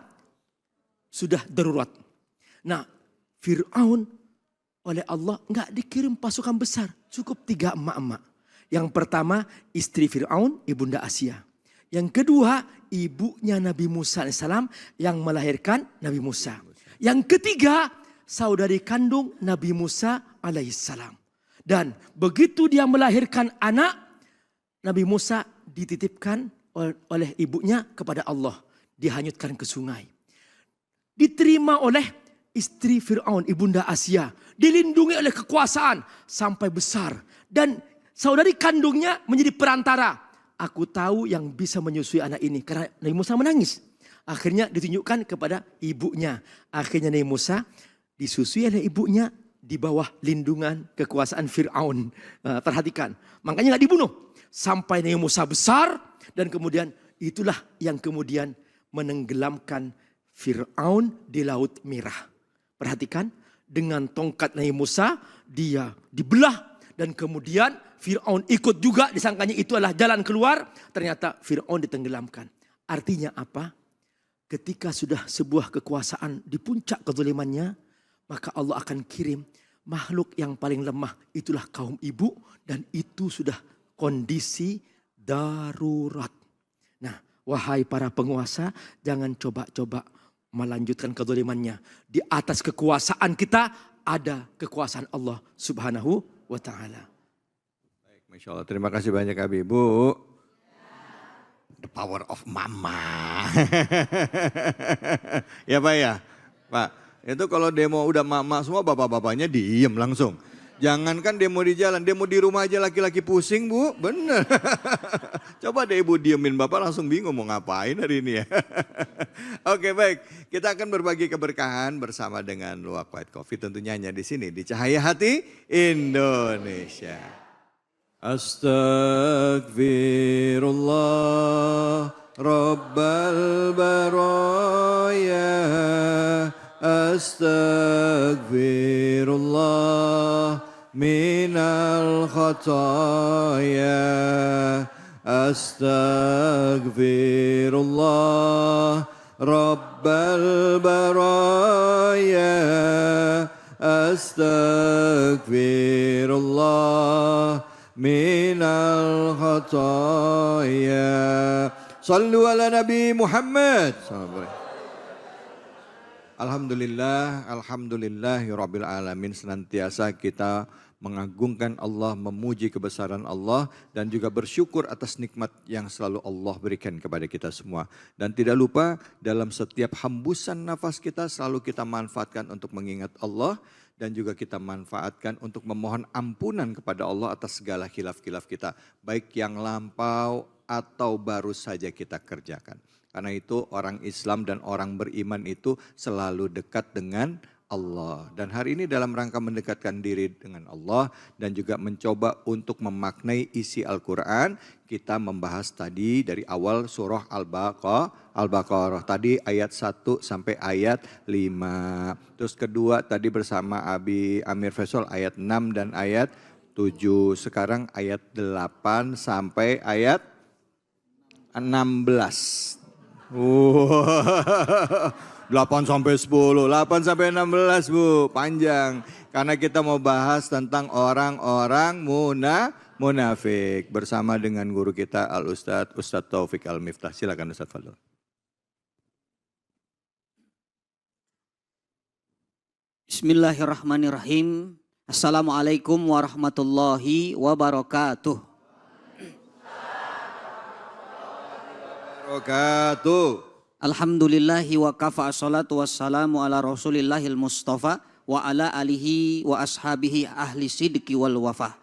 sudah darurat. Nah, Fir'aun oleh Allah enggak dikirim pasukan besar, cukup 3 emak-emak. Yang pertama, istri Fir'aun, Ibunda Asia. Yang kedua, ibunya Nabi Musa AS yang melahirkan Nabi Musa. Yang ketiga, saudari kandung Nabi Musa alaihissalam. Dan begitu dia melahirkan anak, Nabi Musa dititipkan oleh ibunya kepada Allah. Dihanyutkan ke sungai. Diterima oleh istri Fir'aun, Ibunda Asia. Dilindungi oleh kekuasaan sampai besar. Dan saudari kandungnya menjadi perantara. Aku tahu yang bisa menyusui anak ini. Karena Nabi Musa menangis. Akhirnya ditunjukkan kepada ibunya. Akhirnya Nabi Musa disusui oleh ibunya di bawah lindungan kekuasaan Fir'aun. Perhatikan. Makanya gak dibunuh. Sampai Nabi Musa besar. Dan kemudian itulah yang kemudian menenggelamkan Fir'aun di Laut Merah. Perhatikan. Dengan tongkat Nabi Musa dia dibelah. Dan kemudian Fir'aun ikut juga, disangkanya itu adalah jalan keluar. Ternyata Fir'aun ditenggelamkan. Artinya apa? Ketika sudah sebuah kekuasaan di puncak kezalimannya, maka Allah akan kirim makhluk yang paling lemah. Itulah kaum ibu, dan itu sudah kondisi darurat. Nah, wahai para penguasa, jangan coba-coba melanjutkan kezalimannya. Di atas kekuasaan kita ada kekuasaan Allah Subhanahu wa ta'ala. Baik, Masya Allah. Terima kasih banyak Abi Bu. The power of mama. Ya Pak ya? Pak, itu kalau demo udah mama semua bapak-bapaknya diem langsung. Jangankan demo di jalan, demo di rumah aja laki-laki pusing Bu. Bener. Coba deh Ibu diemin bapak langsung bingung mau ngapain hari ini ya. Oke baik, kita akan berbagi keberkahan bersama dengan Luwak White Coffee tentunya hanya di sini di Cahaya Hati Indonesia. Astaghfirullah Rabbal Baraya. Astaghfirullah minal khataya. Astaghfirullah Rabbal Baraya. Astaghfirullah minal khataya. Sallu ala Nabi Muhammad. Alhamdulillah, alhamdulillahirabbil alamin. Senantiasa kita mengagungkan Allah, memuji kebesaran Allah dan juga bersyukur atas nikmat yang selalu Allah berikan kepada kita semua. Dan tidak lupa dalam setiap hembusan nafas kita selalu kita manfaatkan untuk mengingat Allah dan juga kita manfaatkan untuk memohon ampunan kepada Allah atas segala khilaf-khilaf kita, baik yang lampau atau baru saja kita kerjakan. Karena itu orang Islam dan orang beriman itu selalu dekat dengan Allah. Dan hari ini dalam rangka mendekatkan diri dengan Allah dan juga mencoba untuk memaknai isi Al-Quran, kita membahas tadi dari awal surah Al-Baqarah tadi ayat 1 sampai ayat 5. Terus kedua tadi bersama Abi Amir Faisal ayat 6 dan ayat 7. Sekarang ayat 8 sampai ayat 16. 8 sampai 10, 8 sampai 16 Bu, panjang. Karena kita mau bahas tentang orang-orang munafik bersama dengan guru kita Ustadz Taufik Al-Miftah. Silakan Ustadz Fadl. Bismillahirrahmanirrahim. Assalamualaikum warahmatullahi wabarakatuh. Alhamdulillahi wa kafa, assalatu wassalamu ala rasulillahil mustafa wa ala alihi wa ashabihi ahli sidqi wal wafah.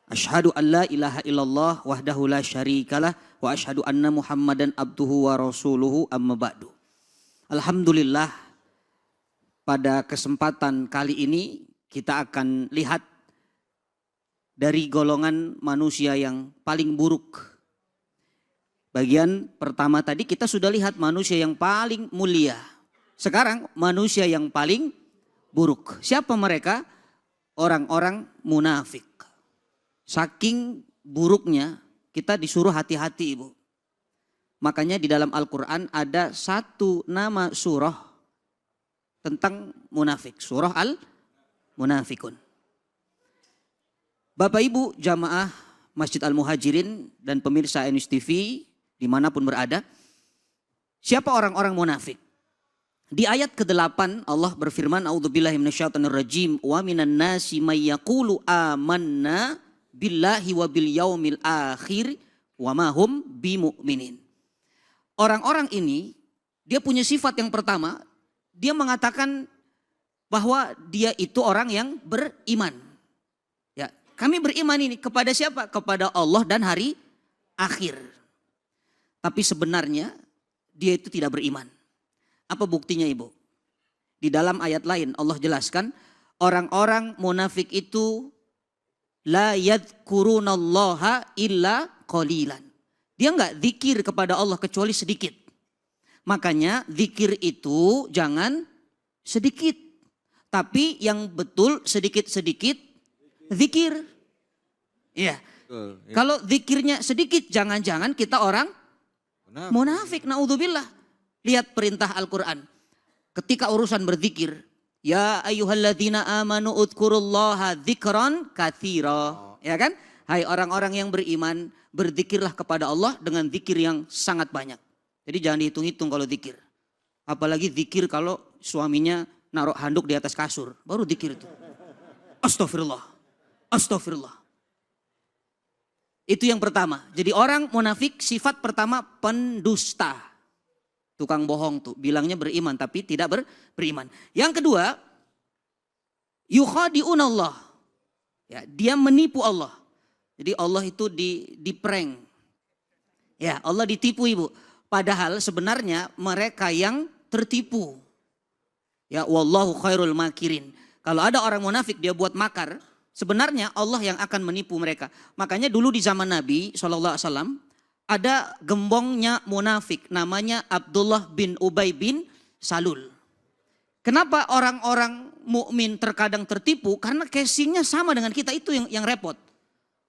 Ashhadu an la ilaha illallah wahdahu la syarikalah wa ashhadu anna muhammadan abduhu wa rasuluhu amma ba'du. Alhamdulillah, pada kesempatan kali ini kita akan lihat dari golongan manusia yang paling buruk. Bagian pertama tadi kita sudah lihat manusia yang paling mulia. Sekarang manusia yang paling buruk. Siapa mereka? Orang-orang munafik. Saking buruknya kita disuruh hati-hati Ibu. Makanya di dalam Al-Quran ada satu nama surah tentang munafik. Surah Al-Munafikun. Bapak Ibu jamaah Masjid Al-Muhajirin dan pemirsa NUS TV dimanapun berada, siapa orang-orang munafik? Di ayat ke-8 Allah berfirman, A'udzubillahi minasyaitonirrajim, wa minan nasi may yaqulu amanna billahi wa bil yaumil akhir wa ma hum bimu'minin. Orang-orang ini dia punya sifat yang pertama, dia mengatakan bahwa dia itu orang yang beriman. Ya, kami beriman ini kepada siapa? Kepada Allah dan hari akhir. Tapi sebenarnya dia itu tidak beriman. Apa buktinya Ibu? Di dalam ayat lain Allah jelaskan orang-orang munafik itu la yadhkurunallaha illa qalilan. Dia enggak zikir kepada Allah kecuali sedikit. Makanya zikir itu jangan sedikit. Tapi yang betul sedikit-sedikit zikir. Iya. Kalau zikirnya sedikit jangan-jangan kita orang munafik, naudzubillah. Lihat perintah Al-Quran. Ketika urusan berzikir, ya ayyuhalladzina amanu udhkurullaha dzikran katsira. Ya kan? Hai orang-orang yang beriman, berzikirlah kepada Allah dengan zikir yang sangat banyak. Jadi jangan dihitung-hitung kalau zikir. Apalagi zikir kalau suaminya naruh handuk di atas kasur, baru zikir itu. Astagfirullah. Astagfirullah. Itu yang pertama. Jadi orang munafik sifat pertama pendusta. Tukang bohong tuh. Bilangnya beriman tapi tidak beriman. Yang kedua, yukhadi'unallah. Ya, dia menipu Allah. Jadi Allah itu di prank. Ya, Allah ditipu Ibu. Padahal sebenarnya mereka yang tertipu. Ya, wallahu khairul makirin. Kalau ada orang munafik dia buat makar, sebenarnya Allah yang akan menipu mereka. Makanya dulu di zaman Nabi SAW ada gembongnya munafik namanya Abdullah bin Ubay bin Salul. Kenapa orang-orang mukmin terkadang tertipu? Karena casingnya sama dengan kita, itu yang repot.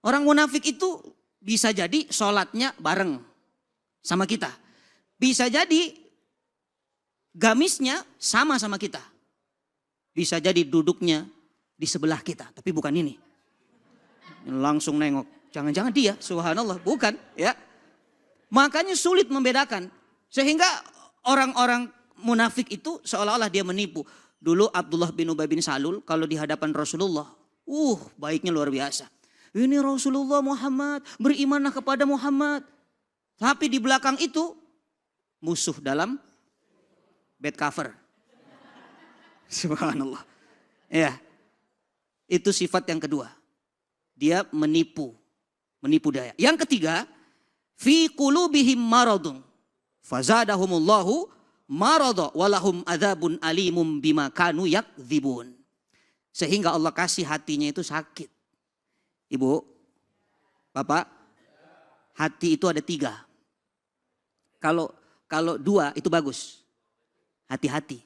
Orang munafik itu bisa jadi sholatnya bareng sama kita. Bisa jadi gamisnya sama kita. Bisa jadi duduknya di sebelah kita, tapi bukan ini. Langsung nengok, jangan-jangan dia, subhanallah, bukan ya. Makanya sulit membedakan. Sehingga orang-orang munafik itu seolah-olah dia menipu. Dulu Abdullah bin Ubay bin Salul kalau di hadapan Rasulullah, baiknya luar biasa. Ini Rasulullah Muhammad, berimanlah kepada Muhammad. Tapi di belakang itu musuh dalam bed cover. Subhanallah. Ya. Itu sifat yang kedua. Dia menipu daya. Yang ketiga, fi qulubihim maradun fazadahumullahu marada walahum adzabun alimum bima kanu yakdzibun. Sehingga Allah kasih hatinya itu sakit. Ibu, Bapak, hati itu ada 3. Kalau 2 itu bagus. Hati-hati.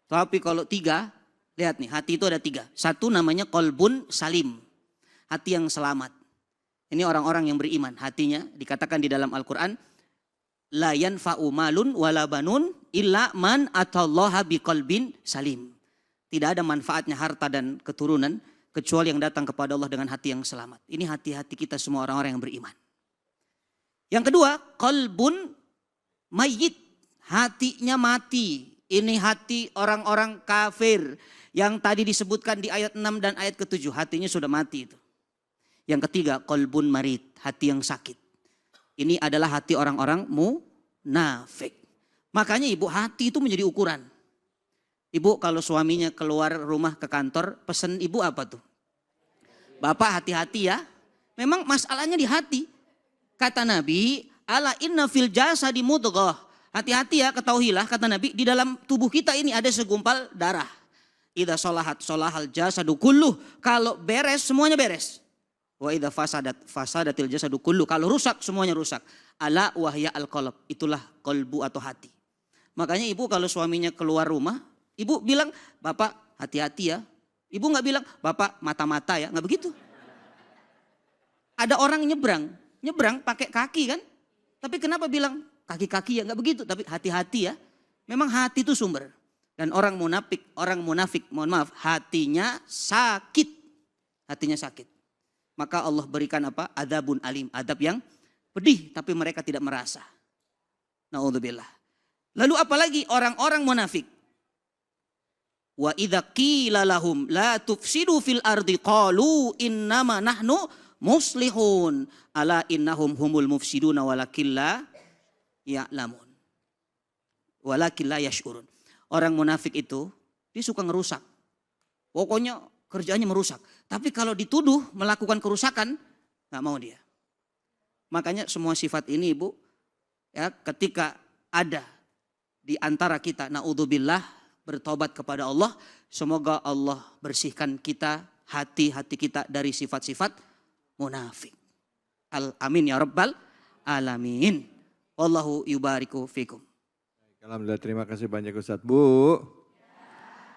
Tapi kalau 3, lihat nih, hati itu ada 3. Satu namanya qalbun salim. Hati yang selamat. Ini orang-orang yang beriman. Hatinya dikatakan di dalam Al-Quran, la yanfa'u malun wala banun illa man atallaha biqalbin salim. Tidak ada manfaatnya harta dan keturunan kecuali yang datang kepada Allah dengan hati yang selamat. Ini hati-hati kita semua orang-orang yang beriman. Yang kedua, qalbun mayyit. Hatinya mati. Ini hati orang-orang kafir yang tadi disebutkan di ayat 6 dan ayat ke-7. Hatinya sudah mati itu. Yang ketiga, qalbun marid. Hati yang sakit. Ini adalah hati orang-orang munafik. Makanya ibu, hati itu menjadi ukuran. Ibu kalau suaminya keluar rumah ke kantor, pesan ibu apa tuh? Bapak hati-hati ya. Memang masalahnya di hati. Kata Nabi, ala inna fil jasadi mudghah. Hati-hati ya, ketahuilah kata Nabi, di dalam tubuh kita ini ada segumpal darah. Idza sholahat sholahal jasadu kulluh. Kalau beres semuanya beres. Wa idza fasadatil jasadu kulluh. Kalau rusak semuanya rusak. Ala wahya al-qalb. Itulah qalbu atau hati. Makanya ibu kalau suaminya keluar rumah, ibu bilang, Bapak hati-hati ya. Ibu nggak bilang, Bapak mata-mata ya, nggak begitu. Ada orang nyebrang pakai kaki kan. Tapi kenapa bilang kaki-kaki ya, nggak begitu. Tapi hati-hati ya. Memang hati itu sumber. Dan orang munafik, mohon maaf, hatinya sakit. Hatinya sakit. Maka Allah berikan apa? Adzabun alim, adab yang pedih tapi mereka tidak merasa. Naudzubillah. Lalu apalagi orang-orang munafik? Wa idza qila lahum la tufsidu fil ardi qalu innama nahnu muslihun ala innahum humul mufsiduna walakin la ya'lamun. Walakin la yash'urun. Orang munafik itu dia suka ngerusak. Pokoknya kerjaannya merusak. Tapi kalau dituduh melakukan kerusakan, nggak mau dia. Makanya semua sifat ini ibu, ya ketika ada di antara kita, naudzubillah, bertobat kepada Allah, semoga Allah bersihkan kita, hati-hati kita dari sifat-sifat munafik. Amin ya rabbal alamin. Wallahu yubariku fikum. Alhamdulillah, terima kasih banyak Ustadz. Bu,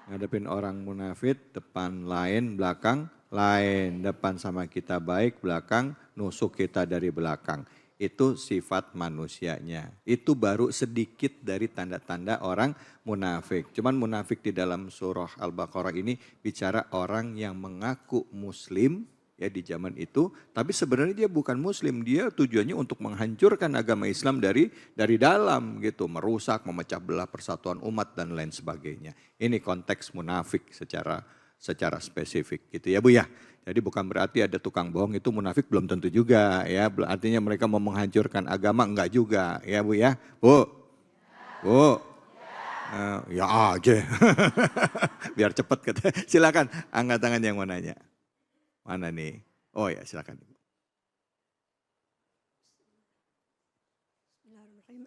ngadepin orang munafik, depan lain, belakang lain. Depan sama kita baik, belakang nusuk kita dari belakang. Itu sifat manusianya. Itu baru sedikit dari tanda-tanda orang munafik. Cuman munafik di dalam surah Al-Baqarah ini bicara orang yang mengaku muslim ya di zaman itu. Tapi sebenarnya dia bukan muslim. Dia tujuannya untuk menghancurkan agama Islam dari dalam gitu. Merusak, memecah belah persatuan umat dan lain sebagainya. Ini konteks munafik secara spesifik gitu ya Bu ya. Jadi bukan berarti ada tukang bohong itu munafik, belum tentu juga ya. Artinya mereka mau menghancurkan agama, enggak juga ya Bu ya. Bu, Bu, ya aja. Biar cepat kata. Silakan angkat tangan yang mau nanya. Mana nih? Oh ya silakan.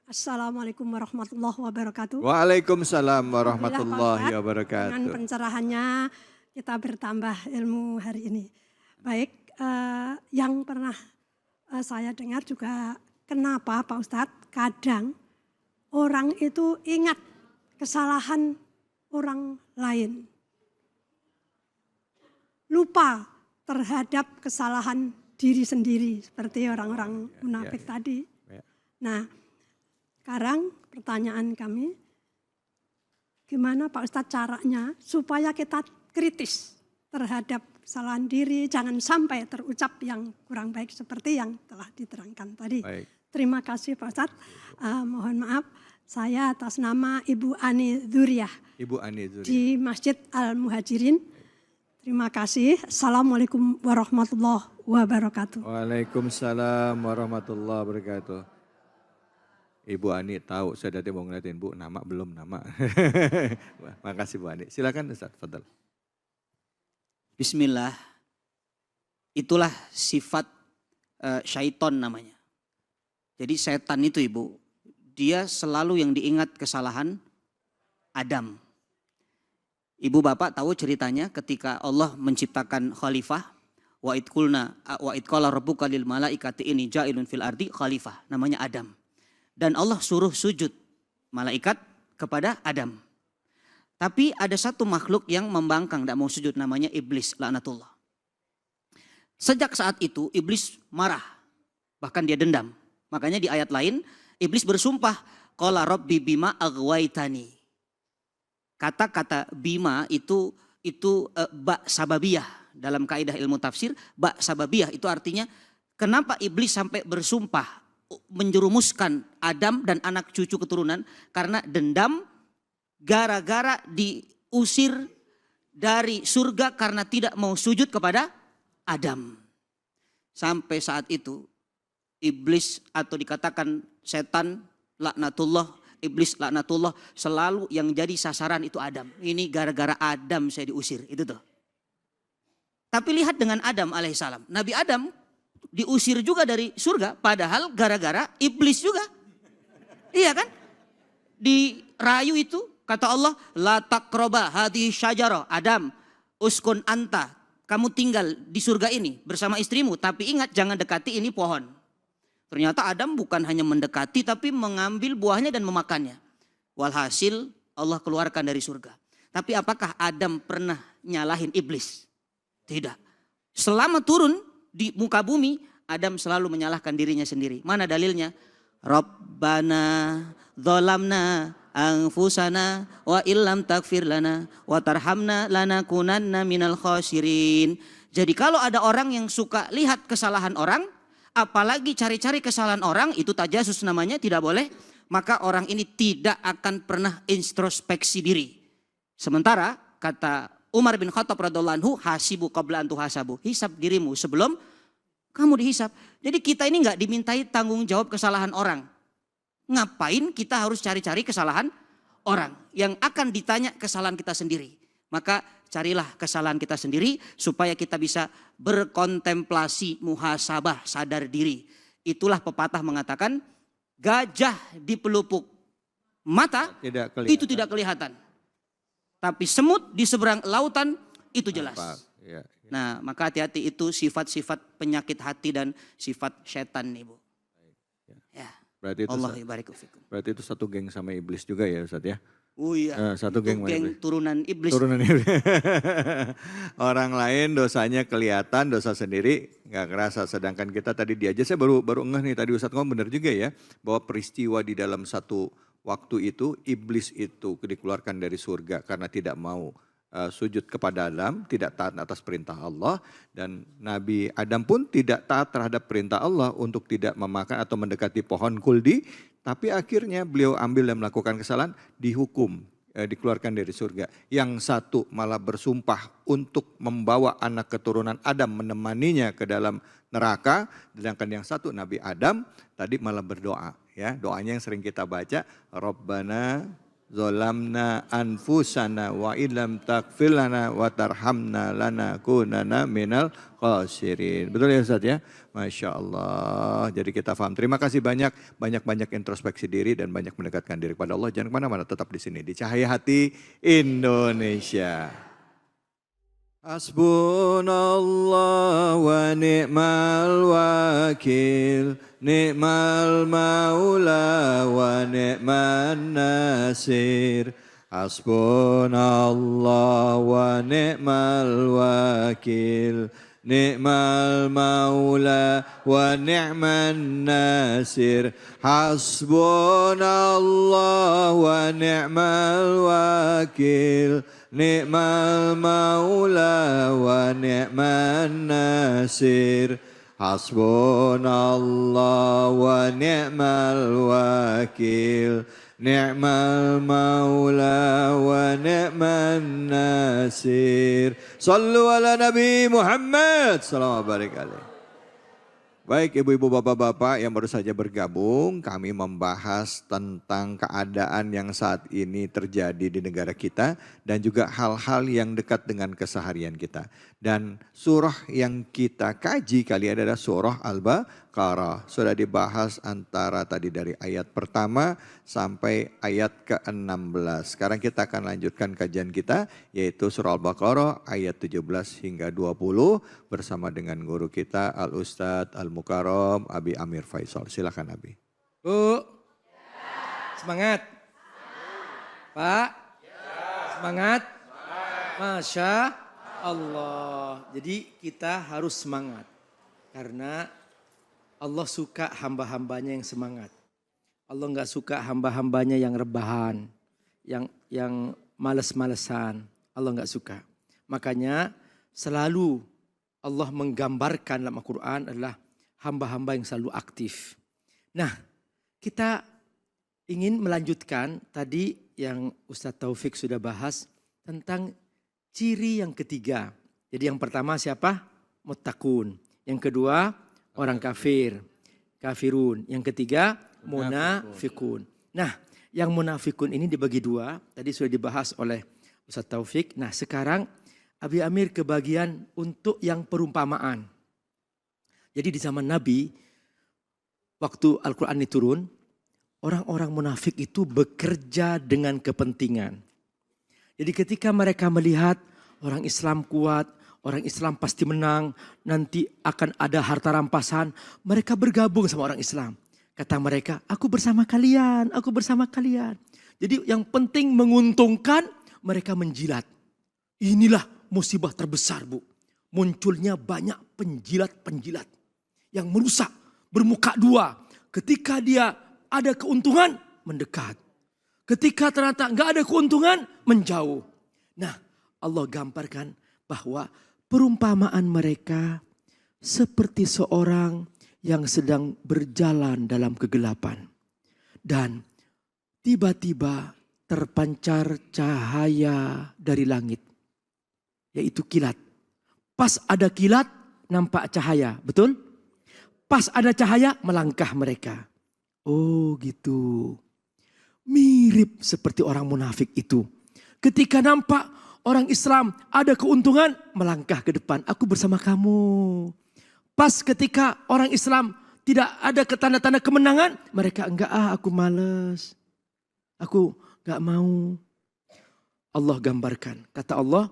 Assalamualaikum warahmatullahi wabarakatuh. Waalaikumsalam warahmatullahi wabarakatuh. Dengan pencerahannya kita bertambah ilmu hari ini. Baik, yang pernah saya dengar juga kenapa Pak Ustadz kadang orang itu ingat kesalahan orang lain. Lupa terhadap kesalahan diri sendiri seperti orang-orang munafik tadi. Nah, sekarang pertanyaan kami, gimana Pak Ustadz caranya supaya kita kritis terhadap kesalahan diri, jangan sampai terucap yang kurang baik seperti yang telah diterangkan tadi. Baik. Terima kasih Pak Ustadz. Mohon maaf, saya atas nama Ibu Ani Dzuriyah Ibu Ani Dzuriyah di Masjid Al-Muhajirin. Terima kasih. Assalamualaikum warahmatullahi wabarakatuh. Waalaikumsalam warahmatullahi wabarakatuh. Ibu Ani tahu, saya tadi mau ngeliatin Bu, nama belum nama. Makasih Bu Ani. Silakan Ustaz, fadal. Bismillah. Itulah sifat syaiton namanya. Jadi setan itu Ibu, dia selalu yang diingat kesalahan Adam. Ibu bapak tahu ceritanya ketika Allah menciptakan khalifah. Wa idqala rabbuka lil malaikati inni ja'ilun fil ardi khalifah. Namanya Adam. Dan Allah suruh sujud malaikat kepada Adam. Tapi ada satu makhluk yang membangkang, tidak mau sujud, namanya iblis, laknatullah. Sejak saat itu iblis marah, bahkan dia dendam. Makanya di ayat lain iblis bersumpah, qala rabbi bima aghwaitani. Kata-kata bima itu ba sababiyah. Dalam kaidah ilmu tafsir, ba sababiyah itu artinya kenapa iblis sampai bersumpah menjerumuskan Adam dan anak cucu keturunan, karena dendam gara-gara diusir dari surga karena tidak mau sujud kepada Adam. Sampai saat itu iblis atau dikatakan setan laknatullah, iblis laknatullah, selalu yang jadi sasaran itu Adam. Ini gara-gara Adam saya diusir, itu tuh. Tapi lihat dengan Adam alaihissalam. Nabi Adam diusir juga dari surga padahal gara-gara iblis juga. Iya kan? Dirayu itu, kata Allah, la taqraba hadhihi syajara. Adam, uskun anta, kamu tinggal di surga ini bersama istrimu, tapi ingat jangan dekati ini pohon. Ternyata Adam bukan hanya mendekati tapi mengambil buahnya dan memakannya. Walhasil Allah keluarkan dari surga. Tapi apakah Adam pernah nyalahin iblis? Tidak. Selama turun di muka bumi, Adam selalu menyalahkan dirinya sendiri. Mana dalilnya? Rabbana dzalamna anfusana wa illam taghfir lana wa tarhamna lanakunanna minal khasirin. Jadi kalau ada orang yang suka lihat kesalahan orang, apalagi cari-cari kesalahan orang, itu tajasus namanya, tidak boleh. Maka orang ini tidak akan pernah introspeksi diri. Sementara kata Umar bin Khattab radhiallahu anhu, hasibu qabla an tuhasabu. Hisab dirimu sebelum kamu dihisab. Jadi kita ini nggak dimintai tanggung jawab kesalahan orang. Ngapain kita harus cari-cari kesalahan orang? Yang akan ditanya kesalahan kita sendiri. Maka carilah kesalahan kita sendiri supaya kita bisa berkontemplasi, muhasabah, sadar diri. Itulah pepatah mengatakan, gajah di pelupuk mata itu tidak kelihatan. Tapi semut di seberang lautan itu jelas. Ya, ya. Nah, maka hati-hati, itu sifat-sifat penyakit hati dan sifat setan, Ibu. Ya. Berarti itu satu geng sama iblis juga ya Ustaz ya? Oh iya. Satu geng turunan iblis. Turunan iblis. Orang lain dosanya kelihatan, dosa sendiri nggak kerasa. Sedangkan kita tadi saya baru ngeh nih, tadi Ustaz ngomong benar juga ya, bahwa peristiwa di dalam satu waktu itu iblis itu dikeluarkan dari surga karena tidak mau sujud kepada Adam, tidak taat atas perintah Allah, dan Nabi Adam pun tidak taat terhadap perintah Allah untuk tidak memakan atau mendekati pohon kuldi, tapi akhirnya beliau ambil dan melakukan kesalahan, dihukum, dikeluarkan dari surga. Yang satu malah bersumpah untuk membawa anak keturunan Adam menemaninya ke dalam neraka, sedangkan yang satu Nabi Adam tadi malah berdoa, ya, doanya yang sering kita baca, Rabbana zolamna anfusana wa illam taghfir lana wa tarhamna lanakunanna minal khasirin. Betul ya Ustaz ya? Masya Allah. Jadi kita paham. Terima kasih banyak introspeksi diri dan banyak mendekatkan diri kepada Allah. Jangan kemana-mana, tetap di sini di Cahaya Hati Indonesia. Hasbunallah wa ni'mal wakil, ni'mal maula wa ni'man nasir. Hasbunallah wa ni'mal wakil, ni'mal maula wa ni'man nasir. Hasbunallah wa ni'mal wakil, ni'mal maula wa ni'man nasir. Hasbunallah wa ni'mal wakil, ni'mal maula wa ni'man nasir. Sallu ala Nabi Muhammad sallallahu alaihi wasallam. Baik ibu-ibu bapak-bapak yang baru saja bergabung, kami membahas tentang keadaan yang saat ini terjadi di negara kita dan juga hal-hal yang dekat dengan keseharian kita. Dan surah yang kita kaji kali ini adalah surah Al-Baqarah. Sudah dibahas antara tadi dari ayat pertama sampai ayat ke-16. Sekarang kita akan lanjutkan kajian kita yaitu surah Al-Baqarah ayat 17 hingga 20 bersama dengan guru kita Al-Ustadz Al-Mukarram Abi Amir Faisal. Silakan Abi. Bu, semangat. Pak, semangat. Masya Allah. Jadi kita harus semangat. Karena Allah suka hamba-hambanya yang semangat. Allah nggak suka hamba-hambanya yang rebahan. Yang males-malesan. Allah nggak suka. Makanya selalu Allah menggambarkan dalam Al-Quran adalah hamba-hamba yang selalu aktif. Nah, kita ingin melanjutkan tadi yang Ustadz Taufik sudah bahas tentang ciri yang ketiga. Jadi yang pertama siapa? Muttaqun. Yang kedua orang kafir, kafirun. Yang ketiga munafikun. Nah, yang munafikun ini dibagi dua. Tadi sudah dibahas oleh Ustadz Taufik. Nah, sekarang Abi Amir kebagian untuk yang perumpamaan. Jadi di zaman Nabi, waktu Al-Quran ini turun, orang-orang munafik itu bekerja dengan kepentingan. Jadi ketika mereka melihat orang Islam kuat, orang Islam pasti menang, nanti akan ada harta rampasan, mereka bergabung sama orang Islam. Kata mereka, aku bersama kalian, aku bersama kalian. Jadi yang penting menguntungkan, mereka menjilat. Inilah musibah terbesar Bu. Munculnya banyak penjilat-penjilat yang merusak, bermuka dua. Ketika dia ada keuntungan, mendekat. Ketika ternyata nggak ada keuntungan, menjauh. Nah, Allah gambarkan bahwa perumpamaan mereka seperti seorang yang sedang berjalan dalam kegelapan. Dan tiba-tiba terpancar cahaya dari langit. Yaitu kilat. Pas ada kilat, nampak cahaya. Betul? Pas ada cahaya, melangkah mereka. Oh gitu. Mirip seperti orang munafik itu. Ketika nampak orang Islam ada keuntungan, melangkah ke depan. Aku bersama kamu. Pas ketika orang Islam tidak ada tanda-tanda kemenangan, mereka enggak, aku males. Aku enggak mau. Allah gambarkan. Kata Allah,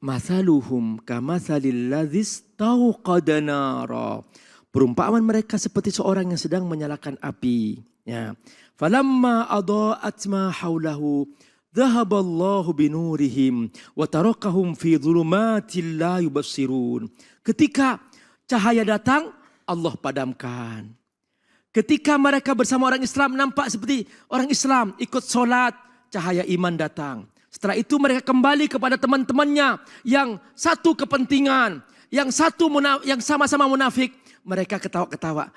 Mathaluhum kamathalil ladzis tauqada nara. Perumpamaan mereka seperti seorang yang sedang menyalakan api. Ya. Falamma adaa'at ma haulahu dhahaballahu binurihim wa tarakahum fi dhulumatil la yubassirun. Ketika cahaya datang, Allah padamkan. Ketika mereka bersama orang Islam nampak seperti orang Islam ikut sholat, cahaya iman datang. Setelah itu mereka kembali kepada teman-temannya yang satu kepentingan, yang sama-sama munafik. Mereka ketawa-ketawa.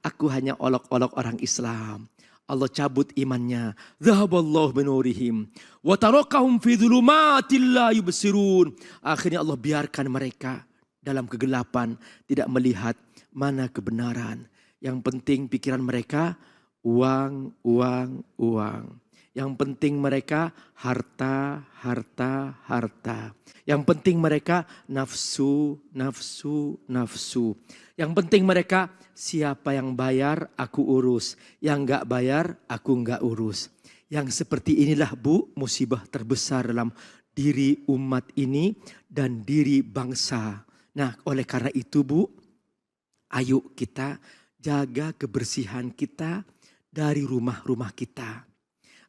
Aku hanya olok-olok orang Islam. Allah cabut imannya. Dhahaballahu binurihim wa tarakahum fi dhulumatil la yubsirun. Akhirnya Allah biarkan mereka dalam kegelapan, tidak melihat mana kebenaran. Yang penting pikiran mereka uang, uang, uang. Yang penting mereka harta, harta, harta. Yang penting mereka nafsu, nafsu, nafsu. Yang penting mereka siapa yang bayar aku urus. Yang enggak bayar aku enggak urus. Yang seperti inilah Bu musibah terbesar dalam diri umat ini dan diri bangsa. Nah oleh karena itu Bu, ayo kita jaga kebersihan kita dari rumah-rumah kita.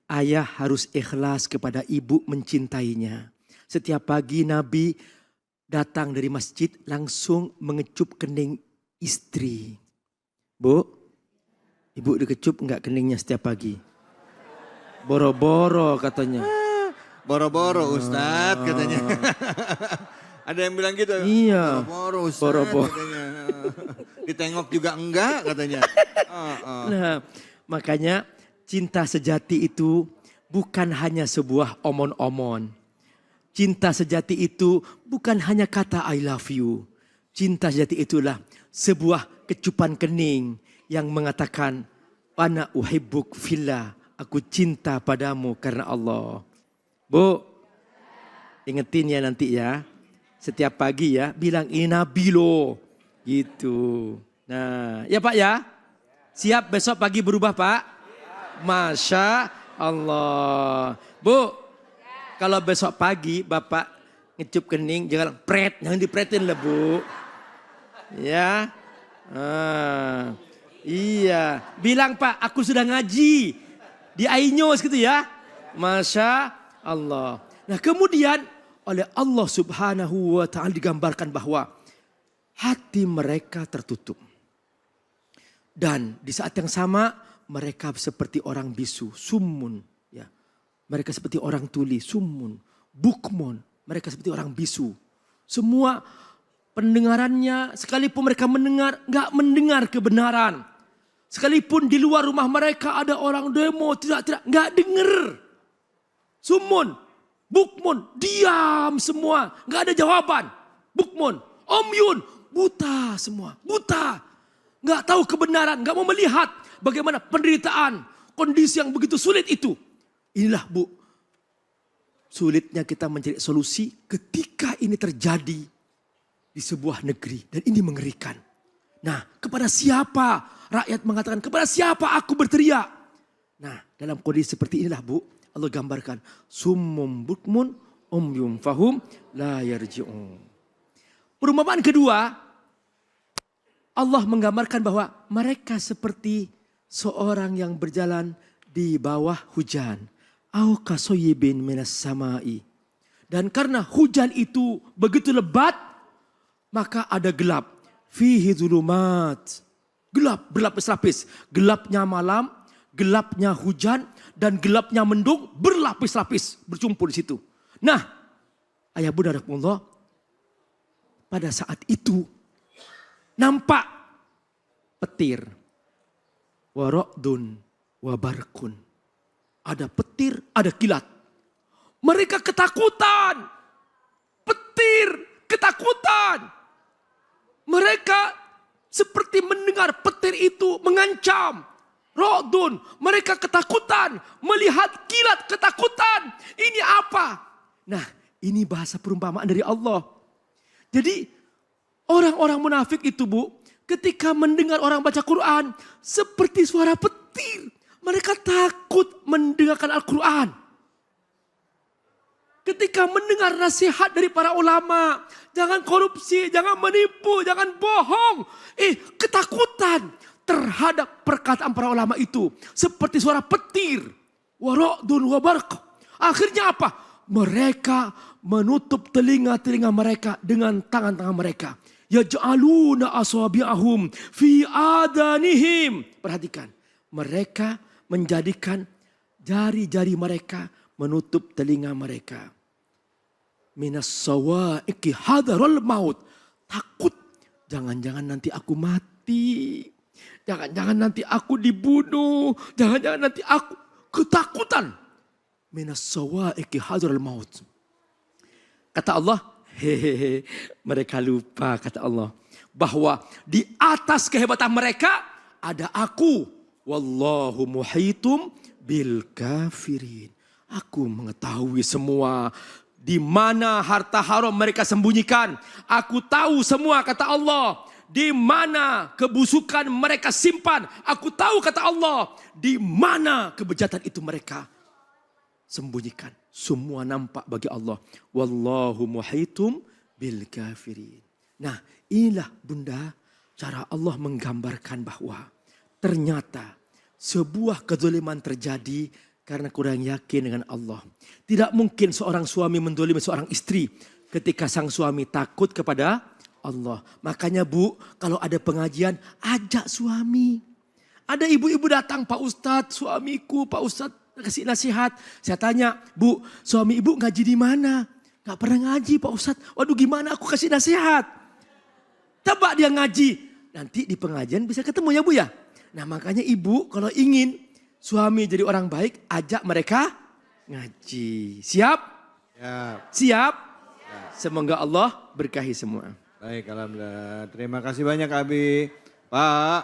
Ayah harus ikhlas kepada ibu mencintainya. Setiap pagi Nabi datang dari masjid langsung mengecup kening istri. Bu, ibu dikecup enggak keningnya setiap pagi? Boro-boro katanya. Boro-boro Ustadz katanya. Ada yang bilang gitu. Iya. Boro-boro Ustadz Boro-boro. katanya. Ditengok juga enggak katanya. Nah, makanya cinta sejati itu bukan hanya sebuah omon-omon. Cinta sejati itu bukan hanya kata I love you. Cinta sejati itulah sebuah kecupan kening yang mengatakan, ana uhibbuk fillah, aku cinta padamu karena Allah. Bu, ingetin ya nanti ya. Setiap pagi ya, bilang ini Nabi loh. Gitu. Nah, ya Pak ya. Siap besok pagi berubah Pak? Masya Allah. Bu, kalau besok pagi Bapak ngecup kening, jangan pret, jangan dipretin lah Bu. Ya. Iya. Bilang Pak, aku sudah ngaji di Ainyos gitu ya. Masya Allah. Nah kemudian oleh Allah Subhanahu wa ta'ala digambarkan bahwa hati mereka tertutup. Dan di saat yang sama mereka seperti orang bisu, summun. Ya. Mereka seperti orang tuli, summun, bukmun. Mereka seperti orang bisu. Semua pendengarannya, sekalipun mereka mendengar, nggak mendengar kebenaran. Sekalipun di luar rumah mereka ada orang demo, tidak, nggak dengar. Sumun, bukmun, diam semua, nggak ada jawaban. Bukmun, omyun, buta semua, buta. Nggak tahu kebenaran, nggak mau melihat bagaimana penderitaan, kondisi yang begitu sulit itu. Inilah Bu, sulitnya kita mencari solusi ketika ini terjadi di sebuah negeri. Dan ini mengerikan. Nah, kepada siapa rakyat mengatakan, kepada siapa aku berteriak? Nah, dalam kondisi seperti inilah Bu, Allah gambarkan. Summum bukmun umyum fahum la yarji'un. Perumpamaan kedua, Allah menggambarkan bahwa mereka seperti seorang yang berjalan di bawah hujan. Au kasoyibin minas samai. Dan karena hujan itu begitu lebat, maka ada gelap. Fihi zulumat. Gelap, berlapis-lapis. Gelapnya malam, gelapnya hujan, dan gelapnya mendung berlapis-lapis. Bercumpul di situ. Nah, ayah bunda rahmatullah, pada saat itu nampak petir. Warokdun wabarkun. Ada petir, ada kilat. Mereka ketakutan. Petir, ketakutan. Mereka seperti mendengar petir itu mengancam. Rodun, mereka ketakutan. Melihat kilat, ketakutan. Ini apa? Nah, ini bahasa perumpamaan dari Allah. Jadi orang-orang munafik itu Bu, ketika mendengar orang baca Quran, seperti suara petir. Mereka takut mendengarkan Al-Quran. Ketika mendengar nasihat dari para ulama, jangan korupsi, jangan menipu, jangan bohong. Ketakutan terhadap perkataan para ulama itu. Seperti suara petir. Warokdun wabarq. Akhirnya apa? Mereka menutup telinga-telinga mereka dengan tangan-tangan mereka. Yaj'aluna asabi'ahum fi adanihim. Perhatikan. Mereka menjadikan jari-jari mereka menutup telinga mereka. Minas sawa'iqi hadarul maut. Takut. Jangan-jangan nanti aku mati. Jangan-jangan nanti aku dibunuh. Jangan-jangan nanti aku ketakutan. Minas sawa'iqi hadarul maut. Kata Allah, hehehe, mereka lupa kata Allah. Bahwa di atas kehebatan mereka ada aku. Wallahu muhitum bil kafirin. Aku mengetahui semua. Di mana harta haram mereka sembunyikan. Aku tahu semua kata Allah. Di mana kebusukan mereka simpan. Aku tahu kata Allah. Di mana kebejatan itu mereka sembunyikan. Semua nampak bagi Allah. Wallahu muhitum bil kafirin. Nah, inilah bunda cara Allah menggambarkan bahwa ternyata sebuah kezaliman terjadi karena kurang yakin dengan Allah. Tidak mungkin seorang suami menzalimi seorang istri ketika sang suami takut kepada Allah. Makanya Bu, kalau ada pengajian, ajak suami. Ada ibu-ibu datang, Pak Ustadz, suamiku, Pak Ustadz kasih nasihat. Saya tanya, Bu, suami ibu ngaji di mana? Gak pernah ngaji Pak Ustadz. Waduh gimana aku kasih nasihat? Coba dia ngaji. Nanti di pengajian bisa ketemu ya Bu ya. Nah makanya ibu kalau ingin suami jadi orang baik, ajak mereka ngaji. Siap? Ya. Siap? Semoga Allah berkahi semua. Baik, alhamdulillah. Terima kasih banyak Abi. Pak.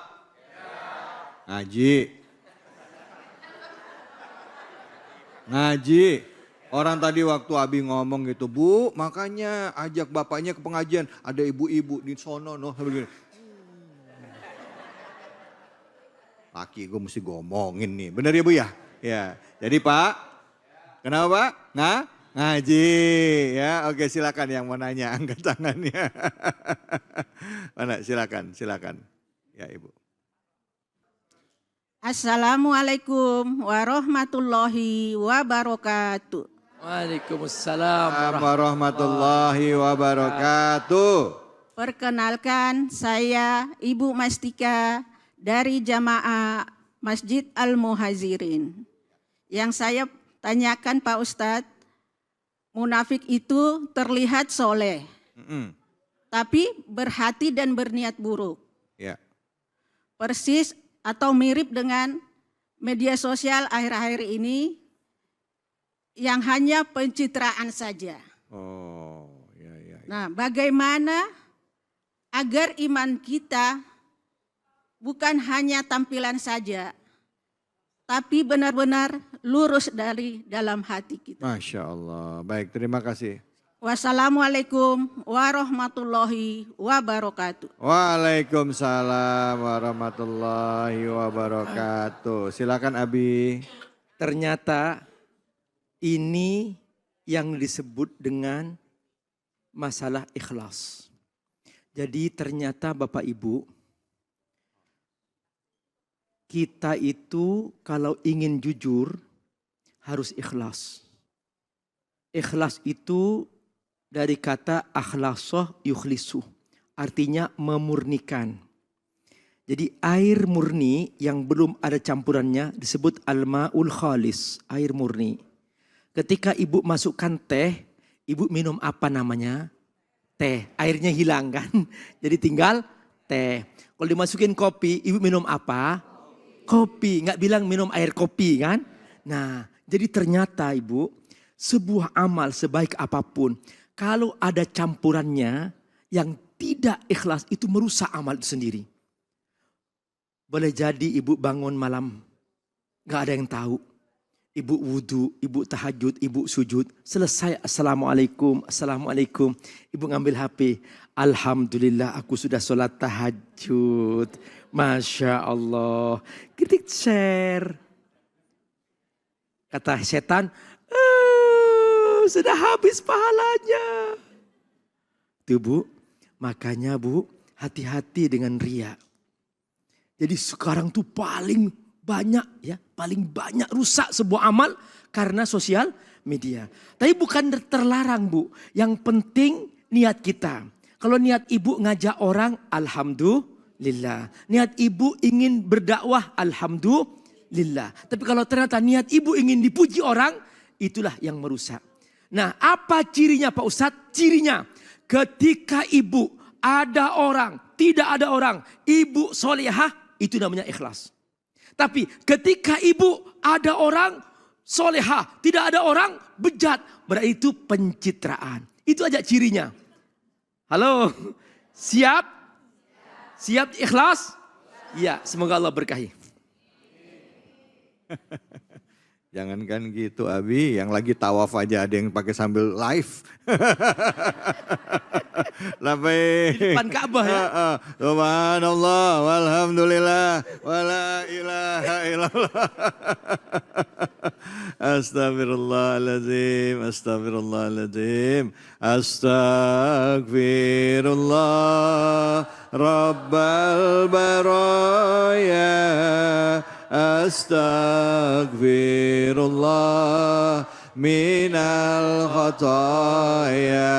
Ngaji. Ngaji. Orang tadi waktu Abi ngomong gitu, Bu, makanya ajak bapaknya ke pengajian. Ada ibu-ibu di sono, noh, begini. Laki gue mesti ngomongin nih, bener ya Bu ya? Ya, jadi Pak, kenapa Pak? Ngaji, ya. Oke, silakan yang mau nanya, angkat tangannya. Mana, silakan. Ya Ibu. Assalamualaikum warahmatullahi wabarakatuh. Waalaikumsalam Warahmatullahi wabarakatuh. Perkenalkan, saya Ibu Mastika dari Jamaah Masjid Al-Muhazirin. Yang saya tanyakan Pak Ustadz, munafik itu terlihat soleh, tapi berhati dan berniat buruk. Ya. Persis atau mirip dengan media sosial akhir-akhir ini yang hanya pencitraan saja. Oh, ya. Nah, bagaimana agar iman kita bukan hanya tampilan saja, tapi benar-benar lurus dari dalam hati kita. Masya Allah. Baik, terima kasih. Wassalamualaikum warahmatullahi wabarakatuh. Waalaikumsalam warahmatullahi wabarakatuh. Silakan Abi. Ternyata ini yang disebut dengan masalah ikhlas. Jadi ternyata Bapak Ibu, kita itu kalau ingin jujur harus ikhlas. Ikhlas itu dari kata akhlasoh yukhlisu, artinya memurnikan. Jadi air murni yang belum ada campurannya disebut al-ma'ul khalis, air murni. Ketika ibu masukkan teh, ibu minum apa namanya? Teh, airnya hilang kan? Jadi tinggal teh. Kalau dimasukin kopi, ibu minum apa? Kopi, nggak bilang minum air kopi kan? Nah, jadi ternyata Ibu, sebuah amal sebaik apapun, kalau ada campurannya yang tidak ikhlas itu merusak amal itu sendiri. Boleh jadi Ibu bangun malam, nggak ada yang tahu. Ibu wudhu, ibu tahajud, ibu sujud. Selesai assalamualaikum. Ibu ngambil HP. Alhamdulillah aku sudah sholat tahajud. Masya Allah. Ketik share. Kata setan, sudah habis pahalanya. Tuh Bu, makanya Bu hati-hati dengan riya. Jadi sekarang tuh paling banyak rusak sebuah amal karena sosial media. Tapi bukan terlarang Bu, yang penting niat kita. Kalau niat ibu ngajak orang, alhamdulillah. Niat ibu ingin berdakwah, alhamdulillah. Tapi kalau ternyata niat ibu ingin dipuji orang, itulah yang merusak. Nah, apa cirinya Pak Ustadz? Cirinya ketika ibu ada orang, tidak ada orang, ibu solehah, itu namanya ikhlas. Tapi ketika ibu ada orang solehah, tidak ada orang bejat, berarti itu pencitraan. Itu aja cirinya. Halo, siap? Siap ikhlas? Ya, semoga Allah berkahi. Jangankan gitu Abi, yang lagi tawaf aja ada yang pakai sambil live. Di depan Ka'bah ya. Subhanallah, walhamdulillah, wala ilaha illallah. Astagfirullahaladzim, astagfirullahaladzim, astagfirullah, Rabbal baraya. Astaghfirullah minal khataya.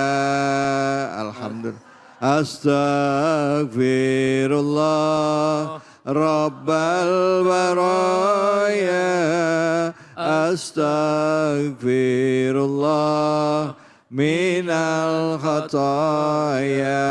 Alhamdulillah. Astaghfirullah Rabbal baraya. Astaghfirullah minal khataya.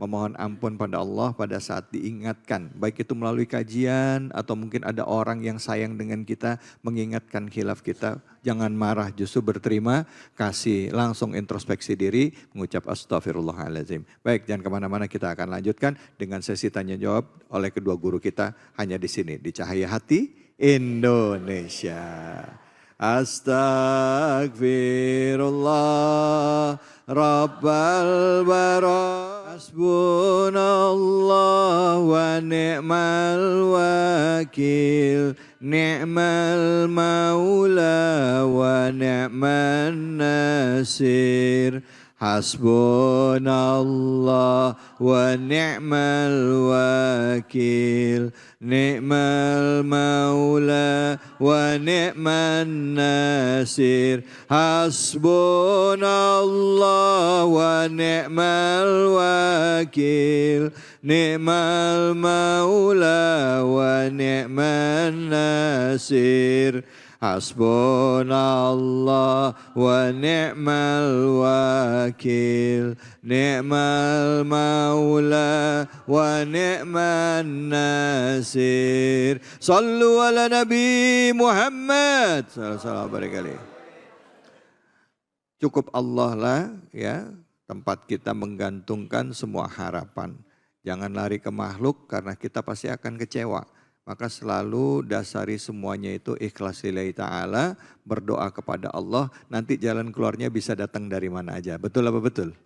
memohon ampun pada Allah pada saat diingatkan. Baik itu melalui kajian atau mungkin ada orang yang sayang dengan kita mengingatkan khilaf kita. Jangan marah, justru berterima kasih. Langsung introspeksi diri, mengucap astagfirullahaladzim. Baik, jangan kemana-mana, kita akan lanjutkan dengan sesi tanya jawab oleh kedua guru kita hanya di sini, di Cahaya Hati Indonesia. Astagfirullah Rabbal Bara, hasbunallah wa ni'mal wakil, ni'mal maula wa ni'man nasir. Hasbunallah wa ni'mal wakil, ni'mal maula wa ni'man nasir. Hasbunallah wa ni'mal wakil, ni'mal maula wa ni'man nasir. Hasbunallah wa ni'mal wakil, ni'mal maula wa ni'man nasir. Sallu ala Nabi Muhammad sallallahu alaihi wasallam. Cukup Allah lah ya tempat kita menggantungkan semua harapan. Jangan lari ke makhluk karena kita pasti akan kecewa. Maka selalu dasari semuanya itu ikhlas lillahi ta'ala, berdoa kepada Allah, nanti jalan keluarnya bisa datang dari mana aja. Betul apa betul?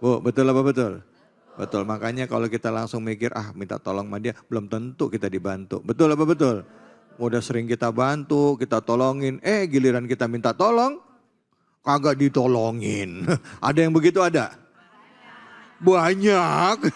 Bu, betul apa betul? Betul, makanya kalau kita langsung mikir, minta tolong sama dia, belum tentu kita dibantu. Betul apa betul? Udah sering kita bantu, kita tolongin, giliran kita minta tolong, kagak ditolongin. Ada yang begitu ada? Banyak.